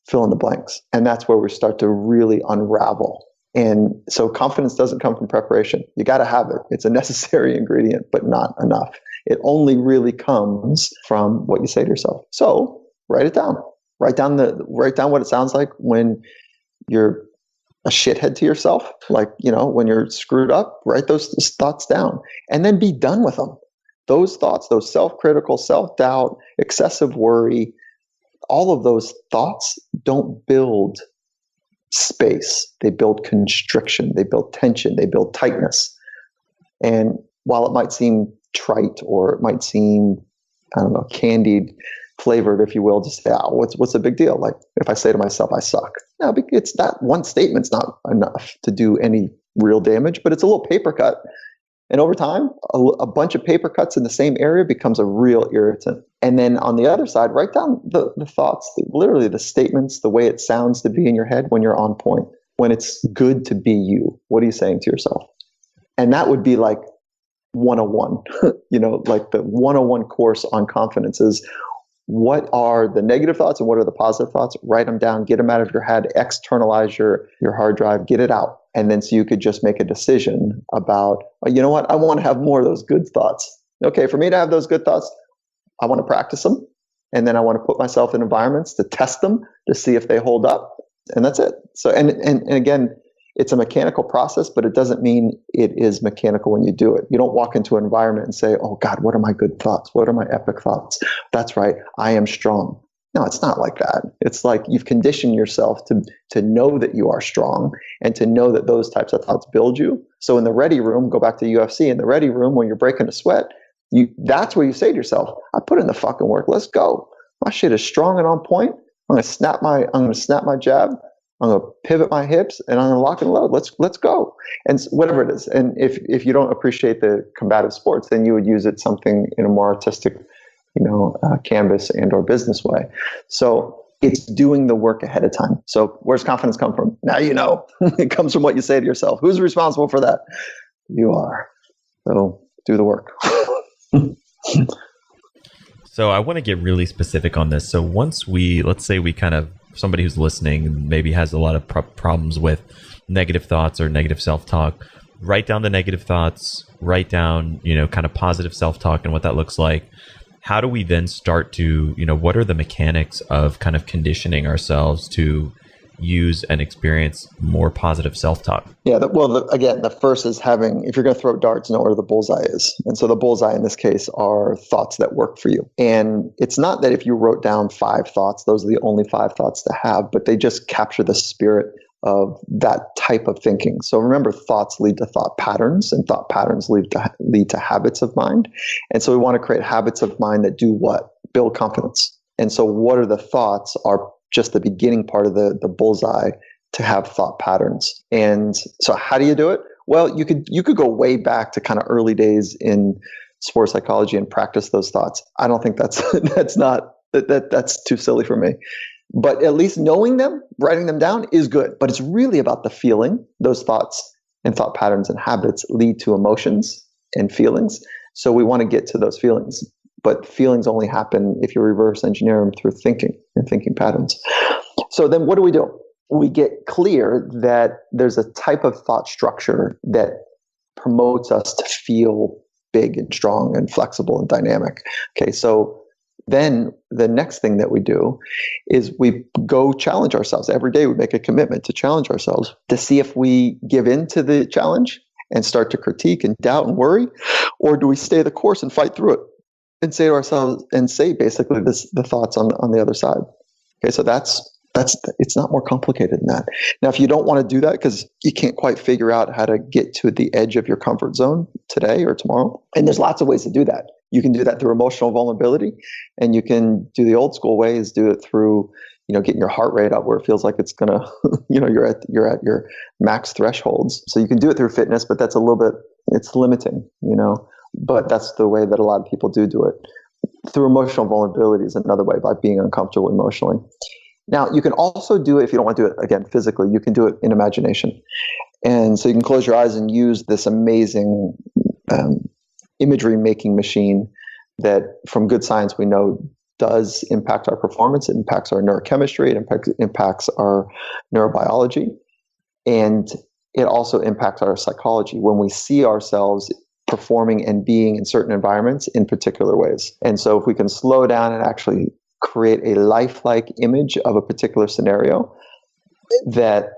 fill in the blanks. And that's where we start to really unravel. And so confidence doesn't come from preparation. You got to have it. It's a necessary ingredient, but not enough. It only really comes from what you say to yourself. So write it down. Write down what it sounds like when you're a shithead to yourself. Like, when you're screwed up, write those thoughts down and then be done with them. Those thoughts, those self-critical, self-doubt, excessive worry, all of those thoughts don't build space. They build constriction. They build tension. They build tightness. And while it might seem trite or it might seem, candied, flavored, if you will, just say, what's the big deal? Like if I say to myself, I suck. No, it's not, one statement's not enough to do any real damage, but it's a little paper cut. And over time, a bunch of paper cuts in the same area becomes a real irritant. And then on the other side, write down the thoughts, literally the statements, the way it sounds to be in your head when you're on point, when it's good to be you. What are you saying to yourself? And that would be like 101, like the 101 course on confidence is, what are the negative thoughts and what are the positive thoughts? Write them down, get them out of your head, externalize your hard drive, get it out. And then so you could just make a decision about, you know what, I want to have more of those good thoughts. Okay, for me to have those good thoughts, I want to practice them. And then I want to put myself in environments to test them to see if they hold up. And that's it. So, and again, it's a mechanical process, but it doesn't mean it is mechanical when you do it. You don't walk into an environment and say, oh God, what are my good thoughts? What are my epic thoughts? That's right, I am strong. No, it's not like that. It's like you've conditioned yourself to know that you are strong and to know that those types of thoughts build you. So in the ready room, go back to UFC, in the ready room when you're breaking a sweat, that's where you say to yourself, I put in the fucking work, let's go. My shit is strong and on point. I'm gonna snap my jab, I'm gonna pivot my hips, and I'm gonna lock and load. Let's go. And whatever it is. And if you don't appreciate the combative sports, then you would use it something in a more artistic, canvas and or business way. So it's doing the work ahead of time. So where's confidence come from? Now you know. It comes from what you say to yourself. Who's responsible for that? You are. So do the work. So I want to get really specific on this. So once let's say we kind of, somebody who's listening maybe has a lot of problems with negative thoughts or negative self-talk, write down the negative thoughts, write down, kind of positive self-talk and what that looks like. How do we then start to, what are the mechanics of kind of conditioning ourselves to use and experience more positive self-talk? Yeah, again, the first is if you're going to throw darts, know where the bullseye is. And so the bullseye in this case are thoughts that work for you. And it's not that if you wrote down 5 thoughts, those are the only 5 thoughts to have, but they just capture the spirit of that type of thinking. So remember, thoughts lead to thought patterns, and thought patterns lead to habits of mind. And so we want to create habits of mind that do what? Build confidence. And so what are the thoughts are just the beginning part of the bullseye to have thought patterns. And so how do you do it? Well, you could go way back to kind of early days in sports psychology and practice those thoughts. I don't think that's too silly for me. But at least knowing them, writing them down is good. But it's really about the feeling. Those thoughts and thought patterns and habits lead to emotions and feelings. So we want to get to those feelings. But feelings only happen if you reverse engineer them through thinking and thinking patterns. So then what do? We get clear that there's a type of thought structure that promotes us to feel big and strong and flexible and dynamic. Okay, so then the next thing that we do is we go challenge ourselves. Every day we make a commitment to challenge ourselves to see if we give in to the challenge and start to critique and doubt and worry, or do we stay the course and fight through it and say to ourselves and say basically the thoughts on the other side. Okay, so it's not more complicated than that. Now, if you don't want to do that because you can't quite figure out how to get to the edge of your comfort zone today or tomorrow, and there's lots of ways to do that. You can do that through emotional vulnerability, and you can do the old school ways, do it through, getting your heart rate up where it feels like it's gonna, you're at your max thresholds. So you can do it through fitness, but that's it's limiting, but that's the way that a lot of people do it. Through emotional vulnerability is another way, by being uncomfortable emotionally. Now, you can also do it, if you don't want to do it, again, physically, you can do it in imagination. And so you can close your eyes and use this amazing imagery-making machine that, from good science, we know does impact our performance. It impacts our neurochemistry. It impacts our neurobiology. And it also impacts our psychology when we see ourselves performing and being in certain environments in particular ways. And so if we can slow down and actually create a lifelike image of a particular scenario, that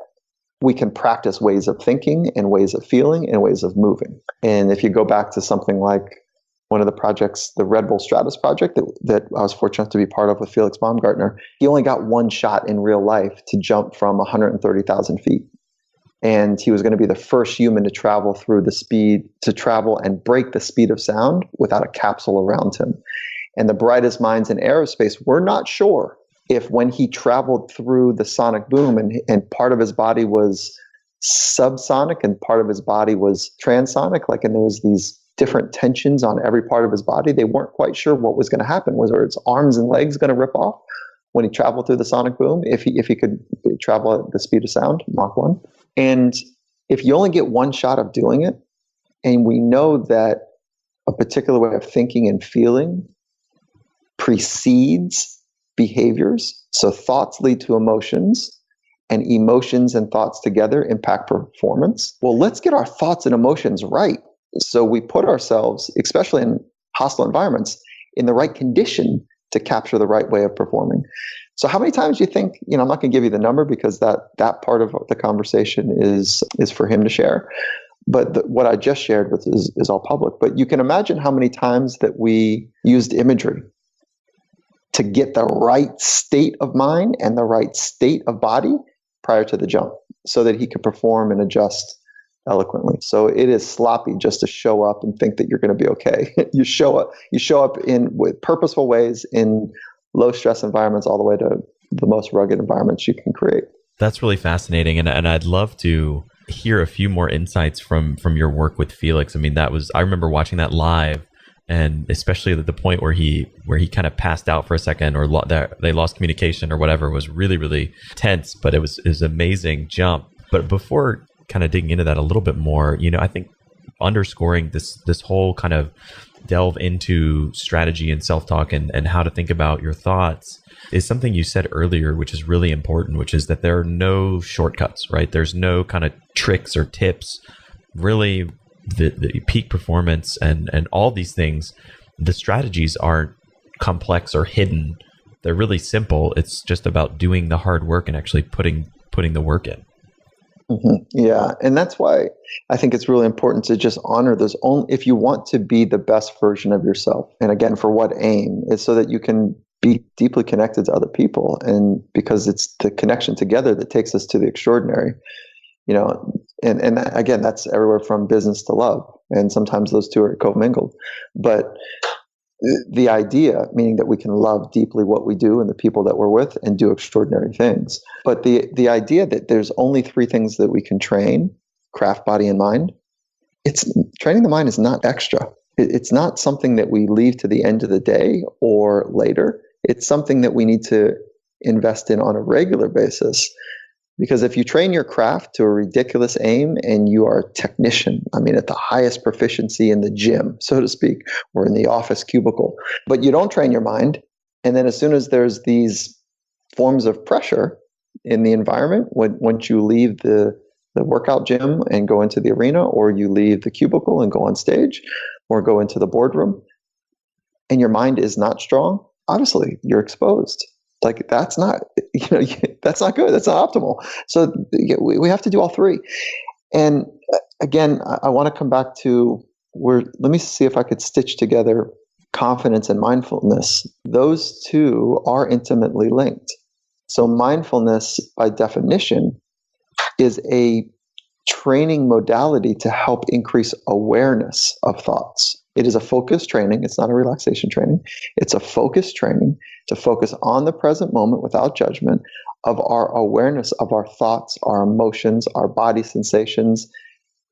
we can practice ways of thinking and ways of feeling and ways of moving. And if you go back to something like one of the projects, the Red Bull Stratos project that I was fortunate to be part of with Felix Baumgartner, he only got one shot in real life to jump from 130,000 feet. And he was going to be the first human to travel and break the speed of sound without a capsule around him. And the brightest minds in aerospace were not sure if, when he traveled through the sonic boom and part of his body was subsonic and part of his body was transonic, and there was these different tensions on every part of his body, they weren't quite sure what was going to happen. Was his arms and legs going to rip off when he traveled through the sonic boom, if he could travel at the speed of sound, Mach 1? And if you only get one shot of doing it, and we know that a particular way of thinking and feeling precedes behaviors, so thoughts lead to emotions, and emotions and thoughts together impact performance. Well, let's get our thoughts and emotions right. So we put ourselves, especially in hostile environments, in the right condition to capture the right way of performing. So how many times do you think, I'm not going to give you the number because that part of the conversation is for him to share. But what I just shared with is all public. But you can imagine how many times that we used imagery to get the right state of mind and the right state of body prior to the jump so that he could perform and adjust eloquently. So it is sloppy just to show up and think that you're going to be okay. You show up with purposeful ways in low stress environments all the way to the most rugged environments you can create. That's really fascinating. And I'd love to hear a few more insights from your work with Felix. I mean, I remember watching that live, and especially at the point where he kind of passed out for a second, or they lost communication or whatever, was really, really tense, but it was an amazing jump. But before kind of digging into that a little bit more, I think underscoring this whole kind of delve into strategy and self-talk and how to think about your thoughts is something you said earlier, which is really important, which is that there are no shortcuts, right? There's no kind of tricks or tips. Really, the peak performance and all these things, the strategies aren't complex or hidden. They're really simple. It's just about doing the hard work and actually putting the work in. Mm-hmm. Yeah. And that's why I think it's really important to just honor those if you want to be the best version of yourself. And again, for what aim? It's so that you can be deeply connected to other people. And because it's the connection together that takes us to the extraordinary, and again, that's everywhere from business to love. And sometimes those two are commingled. But the idea, meaning that we can love deeply what we do and the people that we're with and do extraordinary things. But the idea that there's only three things that we can train: craft, body, and mind. Training the mind is not extra. It's not something that we leave to the end of the day or later. It's something that we need to invest in on a regular basis. Because if you train your craft to a ridiculous aim and you are a technician, at the highest proficiency in the gym, so to speak, or in the office cubicle, but you don't train your mind, and then as soon as there's these forms of pressure in the environment, once you leave the workout gym and go into the arena, or you leave the cubicle and go on stage, or go into the boardroom, and your mind is not strong, obviously you're exposed. Like that's not good. That's not optimal. So we have to do all three. And again, I want to come back to let me see if I could stitch together confidence and mindfulness. Those two are intimately linked. So mindfulness, by definition, is a training modality to help increase awareness of thoughts. It is a focused training. It's not a relaxation training. It's a focused training to focus on the present moment without judgment of our awareness of our thoughts, our emotions, our body sensations,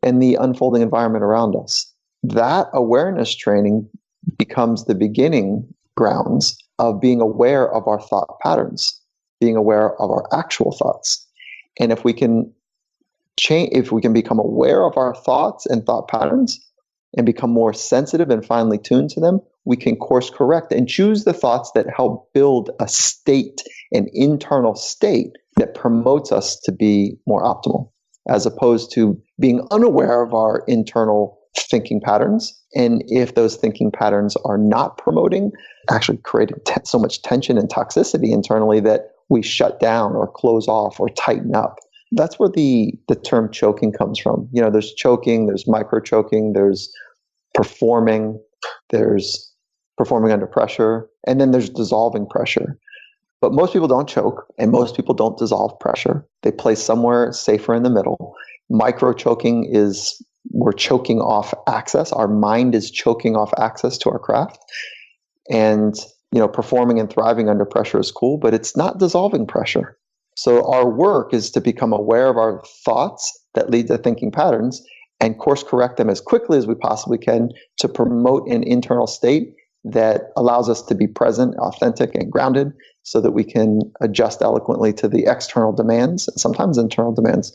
and the unfolding environment around us. That awareness training becomes the beginning grounds of being aware of our thought patterns, being aware of our actual thoughts. And if we can become aware of our thoughts and thought patterns and become more sensitive and finely tuned to them, we can course correct and choose the thoughts that help build a state, an internal state that promotes us to be more optimal, as opposed to being unaware of our internal thinking patterns. And if those thinking patterns are not promoting, actually creating so much tension and toxicity internally that we shut down or close off or tighten up. That's where the term choking comes from. There's choking, there's micro choking, there's performing under pressure, and then there's dissolving pressure. But most people don't choke, and most people don't dissolve pressure. They play somewhere safer in the middle. Micro choking is we're choking off access. Our mind is choking off access to our craft. And performing and thriving under pressure is cool, but it's not dissolving pressure. So our work is to become aware of our thoughts that lead to thinking patterns and course correct them as quickly as we possibly can to promote an internal state that allows us to be present, authentic, and grounded so that we can adjust eloquently to the external demands and sometimes internal demands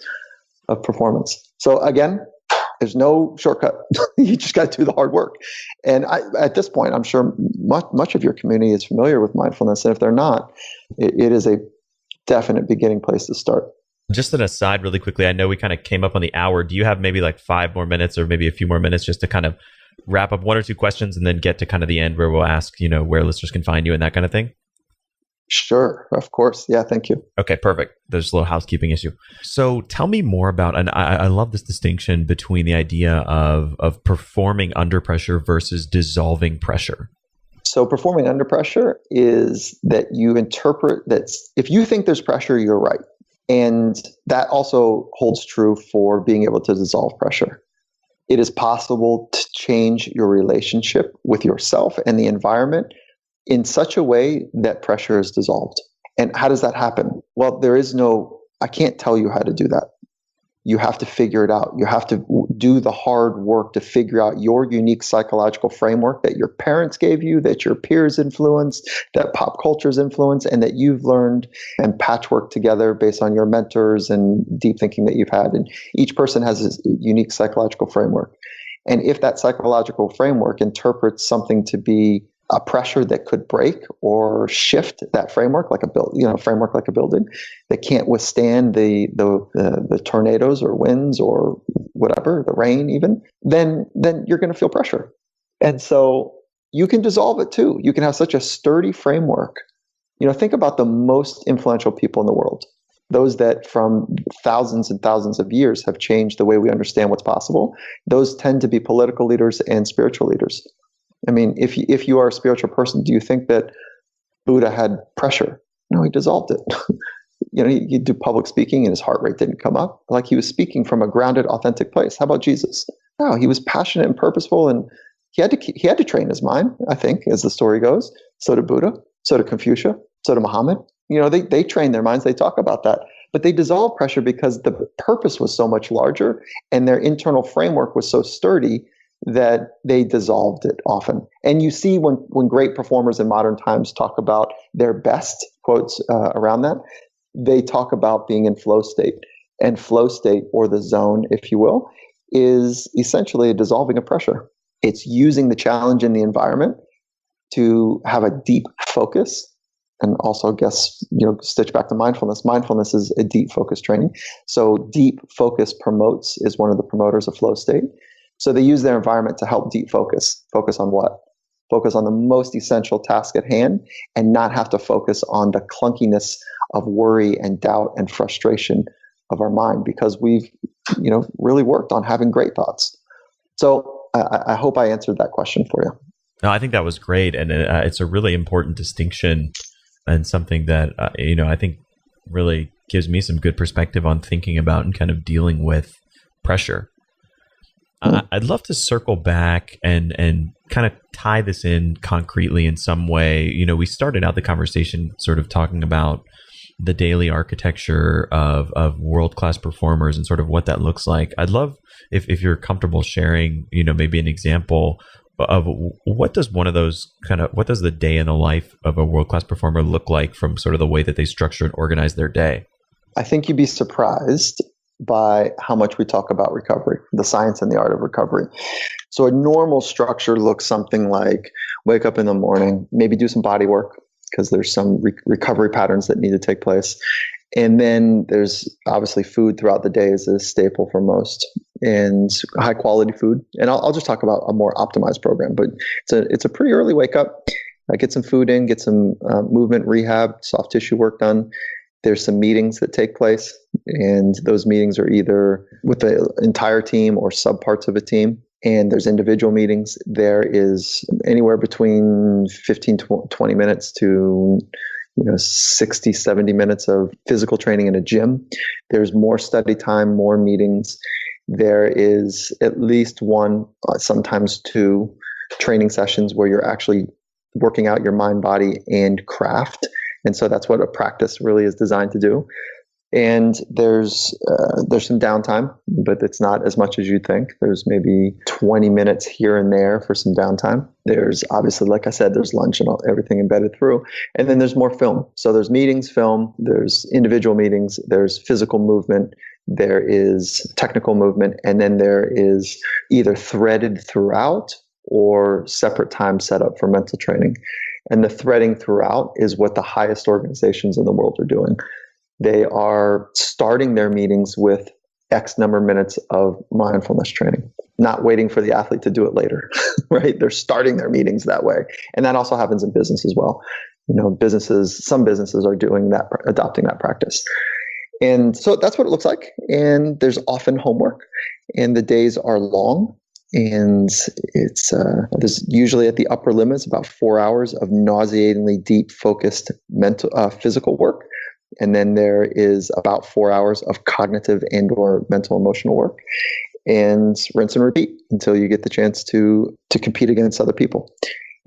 of performance. So again, there's no shortcut. You just got to do the hard work. And at this point, I'm sure much of your community is familiar with mindfulness. And if they're not, it is a definite beginning place to start. Just an aside really quickly, I know we kind of came up on the hour. Do you have maybe like 5 more minutes or maybe a few more minutes just to kind of wrap up 1 or 2 questions and then get to kind of the end where we'll ask, where listeners can find you and that kind of thing? Sure, of course. Yeah, thank you. Okay, perfect. There's a little housekeeping issue. So tell me more about, and I love this distinction between the idea of performing under pressure versus dissolving pressure. So performing under pressure is that you interpret that if you think there's pressure, you're right. And that also holds true for being able to dissolve pressure. It is possible to change your relationship with yourself and the environment in such a way that pressure is dissolved. And how does that happen? Well, I can't tell you how to do that. You have to figure it out. You have to do the hard work to figure out your unique psychological framework that your parents gave you, that your peers influenced, that pop culture's influence, and that you've learned and patchwork together based on your mentors and deep thinking that you've had. And each person has a unique psychological framework. And if that psychological framework interprets something to be a pressure that could break or shift that framework like a building that can't withstand the tornadoes or winds or whatever, the rain even, then you're going to feel pressure. And so you can dissolve it too. You can have such a sturdy framework. Think about the most influential people in the world, those that from thousands and thousands of years have changed the way we understand what's possible. Those tend to be political leaders and spiritual leaders. I mean, if you are a spiritual person, do you think that Buddha had pressure? No, he dissolved it. He'd do public speaking and his heart rate didn't come up. Like he was speaking from a grounded, authentic place. How about Jesus? No, he was passionate and purposeful, and he had to train his mind, I think, as the story goes. So did Buddha, so did Confucius, so did Muhammad. They trained their minds, they talk about that. But they dissolved pressure because the purpose was so much larger and their internal framework was so sturdy that they dissolved it often. And you see when great performers in modern times talk about their best quotes around that, they talk about being in flow state. And flow state, or the zone, if you will, is essentially a dissolving of pressure. It's using the challenge in the environment to have a deep focus. And also, stitch back to mindfulness. Mindfulness is a deep focus training. So deep focus is one of the promoters of flow state. So they use their environment to help deep focus. Focus on what? Focus on the most essential task at hand and not have to focus on the clunkiness of worry and doubt and frustration of our mind, because we've, really worked on having great thoughts. So I hope I answered that question for you. No, I think that was great. And it's a really important distinction and something that, I think really gives me some good perspective on thinking about and kind of dealing with pressure. I'd love to circle back and kind of tie this in concretely in some way. We started out the conversation sort of talking about the daily architecture of world-class performers and sort of what that looks like. I'd love if you're comfortable sharing, maybe an example of what does the day in the life of a world-class performer look like from sort of the way that they structure and organize their day? I think you'd be surprised by how much we talk about recovery, the science and the art of recovery. So a normal structure looks something like wake up in the morning, maybe do some body work because there's some recovery patterns that need to take place. And then there's obviously food throughout the day is a staple for most, and high quality food. And I'll just talk about a more optimized program, but it's a pretty early wake up. Get some food in, get some movement rehab, soft tissue work done. There's some meetings that take place, and those meetings are either with the entire team or subparts of a team. And there's individual meetings. There is anywhere between 15 to 20 minutes to 60, 70 minutes of physical training in a gym. There's more study time, more meetings. There is at least one, sometimes two training sessions where you're actually working out your mind, body, and craft. And so that's what a practice really is designed to do. And there's some downtime, but it's not as much as you'd think. There's maybe 20 minutes here and there for some downtime. There's obviously, like I said, there's lunch and everything embedded through. And then there's more film. So there's meetings, film, there's individual meetings, there's physical movement, there is technical movement, and then there is either threaded throughout or separate time set up for mental training. And the threading throughout is what the highest organizations in the world are doing. They are starting their meetings with X number of minutes of mindfulness training, not waiting for the athlete to do it later, right? They're starting their meetings that way. And that also happens in business as well. Some businesses are doing that, adopting that practice. And so that's what it looks like. And there's often homework, and the days are long. And there's usually at the upper limits about 4 hours of nauseatingly deep, focused physical work. And then there is about 4 hours of cognitive and/or mental emotional work, and rinse and repeat until you get the chance to compete against other people.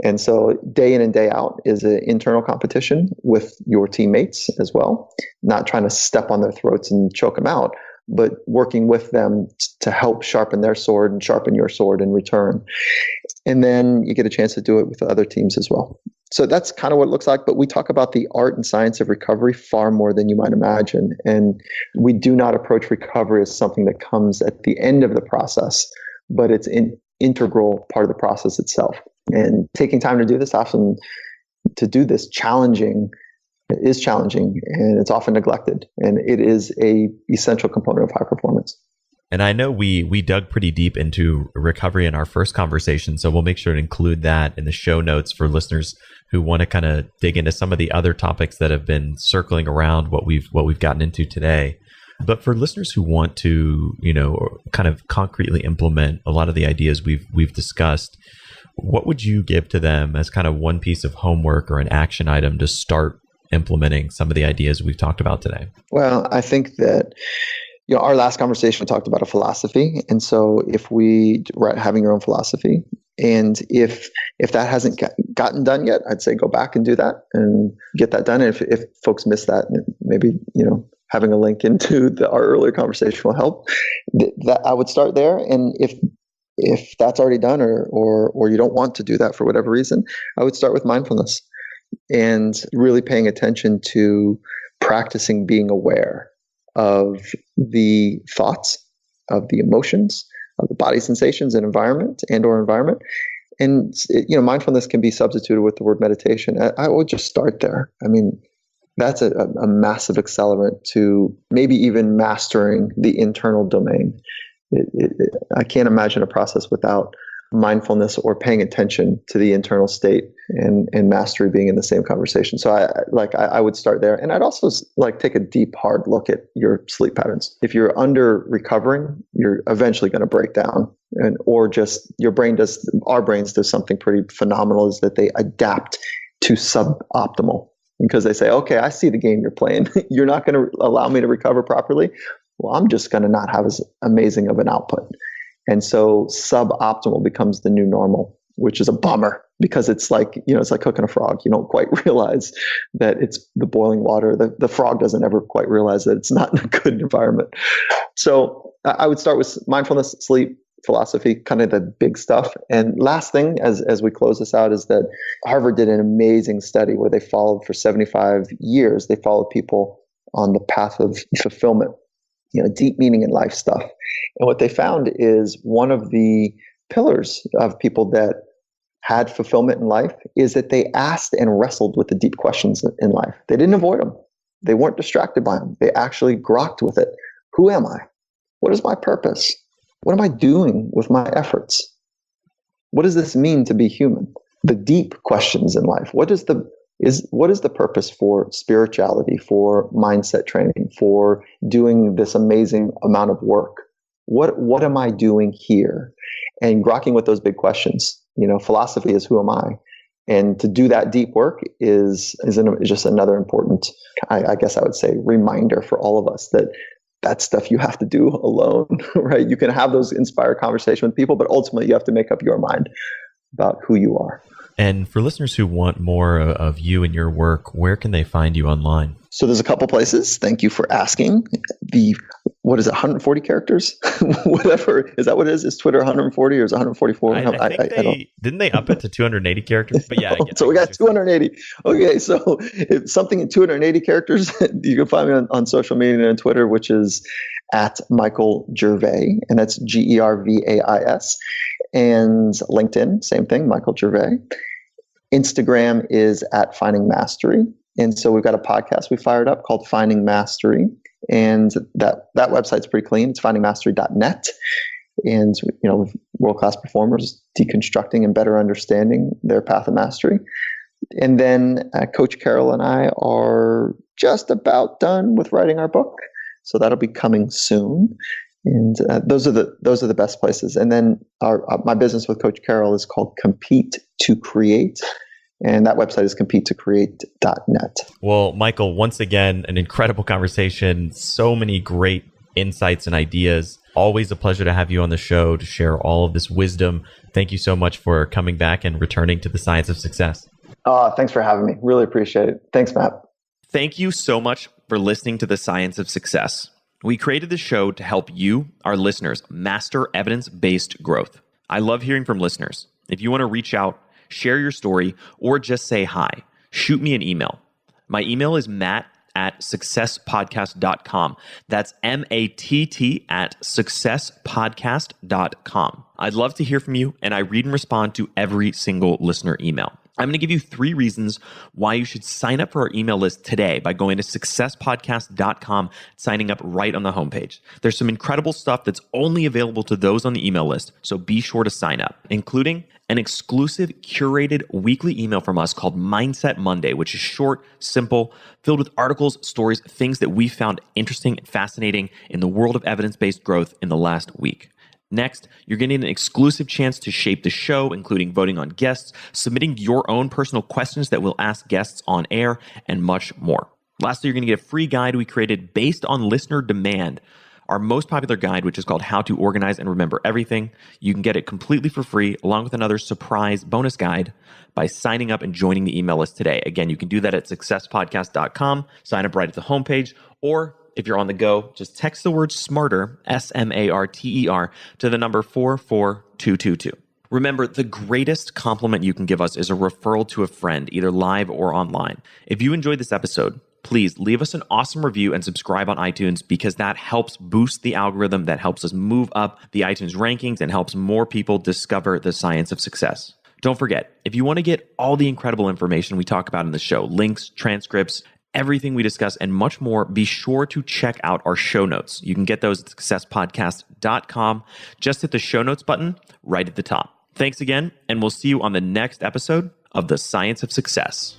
And so day in and day out is an internal competition with your teammates as well, not trying to step on their throats and choke them out, but working with them to help sharpen their sword and sharpen your sword in return. And then you get a chance to do it with other teams as well. So that's kind of what it looks like. But we talk about the art and science of recovery far more than you might imagine. And we do not approach recovery as something that comes at the end of the process, but it's an integral part of the process itself. And taking time to do this is challenging, and it's often neglected. And it is a essential component of high performance. And I know we dug pretty deep into recovery in our first conversation, so we'll make sure to include that in the show notes for listeners who want to kind of dig into some of the other topics that have been circling around what we've gotten into today. But for listeners who want to, kind of concretely implement a lot of the ideas we've discussed, what would you give to them as kind of one piece of homework or an action item to start implementing some of the ideas we've talked about today? Well, I think that our last conversation we talked about a philosophy, and so if having your own philosophy, and if that hasn't gotten done yet, I'd say go back and do that and get that done. And if folks miss that, maybe having a link into our earlier conversation will help. That I would start there, and if that's already done, or you don't want to do that for whatever reason, I would start with mindfulness and really paying attention to practicing being aware of the thoughts, of the emotions, of the body sensations and environment. And mindfulness can be substituted with the word meditation. I would just start there. I mean, that's a massive accelerant to maybe even mastering the internal domain. I can't imagine a process without mindfulness or paying attention to the internal state and mastery being in the same conversation. So I would start there. And I'd also take a deep, hard look at your sleep patterns. If you're under recovering, you're eventually going to break down, or just our brains do something pretty phenomenal, is that they adapt to suboptimal, because they say, okay, I see the game you're playing. You're not going to allow me to recover properly. Well, I'm just going to not have as amazing of an output. And so suboptimal becomes the new normal, which is a bummer, because it's like cooking a frog. You don't quite realize that it's the boiling water. The frog doesn't ever quite realize that it's not in a good environment. So I would start with mindfulness, sleep, philosophy, kind of the big stuff. And last thing, as we close this out, is that Harvard did an amazing study where they followed for 75 years. They followed people on the path of fulfillment, deep meaning in life stuff. And what they found is one of the pillars of people that had fulfillment in life is that they asked and wrestled with the deep questions in life. They didn't avoid them. They weren't distracted by them. They actually grokked with it. Who am I? What is my purpose? What am I doing with my efforts? What does this mean to be human? The deep questions in life. What is the purpose for spirituality, for mindset training, for doing this amazing amount of work? What am I doing here? And grokking with those big questions. Philosophy is who am I? And to do that deep work is just another important, I guess I would say, reminder for all of us that stuff you have to do alone, right? You can have those inspired conversations with people, but ultimately you have to make up your mind about who you are. And for listeners who want more of you and your work, where can they find you online? So there's a couple places. Thank you for asking. What is it, 140 characters? Whatever. Is that what it is? Is Twitter 140 or is it 144? I think didn't they up it to 280 characters? But yeah. So we got 280. Okay, so if something in 280 characters, you can find me on social media and on Twitter, which is at Michael Gervais, and that's Gervais. And LinkedIn, same thing, Michael Gervais. Instagram is at Finding Mastery. And so we've got a podcast we fired up called Finding Mastery. And that website's pretty clean. It's findingmastery.net. And world-class performers deconstructing and better understanding their path of mastery. And then Coach Carol and I are just about done with writing our book. So that'll be coming soon. And those are the best places. And then my business with Coach Carol is called Compete to Create. And that website is competetocreate.net. Well, Michael, once again, an incredible conversation. So many great insights and ideas. Always a pleasure to have you on the show to share all of this wisdom. Thank you so much for coming back and returning to the Science of Success. Thanks for having me. Really appreciate it. Thanks, Matt. Thank you so much for listening to the Science of Success. We created this show to help you, our listeners, master evidence-based growth. I love hearing from listeners. If you want to reach out, share your story, or just say hi, shoot me an email. My email is matt@successpodcast.com. That's matt@successpodcast.com. I'd love to hear from you, and I read and respond to every single listener email. I'm going to give you 3 reasons why you should sign up for our email list today by going to successpodcast.com, signing up right on the homepage. There's some incredible stuff that's only available to those on the email list, so be sure to sign up, including an exclusive curated weekly email from us called Mindset Monday, which is short, simple, filled with articles, stories, things that we found interesting and fascinating in the world of evidence-based growth in the last week. Next, you're getting an exclusive chance to shape the show, including voting on guests, submitting your own personal questions that we'll ask guests on air, and much more. Lastly, you're going to get a free guide we created based on listener demand, our most popular guide, which is called How to Organize and Remember Everything. You can get it completely for free, along with another surprise bonus guide by signing up and joining the email list today. Again, you can do that at successpodcast.com, sign up right at the homepage, or if you're on the go, just text the word SMARTER, SMARTER, to the number 44222. Remember, the greatest compliment you can give us is a referral to a friend, either live or online. If you enjoyed this episode, please leave us an awesome review and subscribe on iTunes, because that helps boost the algorithm, that helps us move up the iTunes rankings and helps more people discover the science of success. Don't forget, if you want to get all the incredible information we talk about in the show, links, transcripts, everything we discuss, and much more, be sure to check out our show notes. You can get those at successpodcast.com. Just hit the show notes button right at the top. Thanks again, and we'll see you on the next episode of The Science of Success.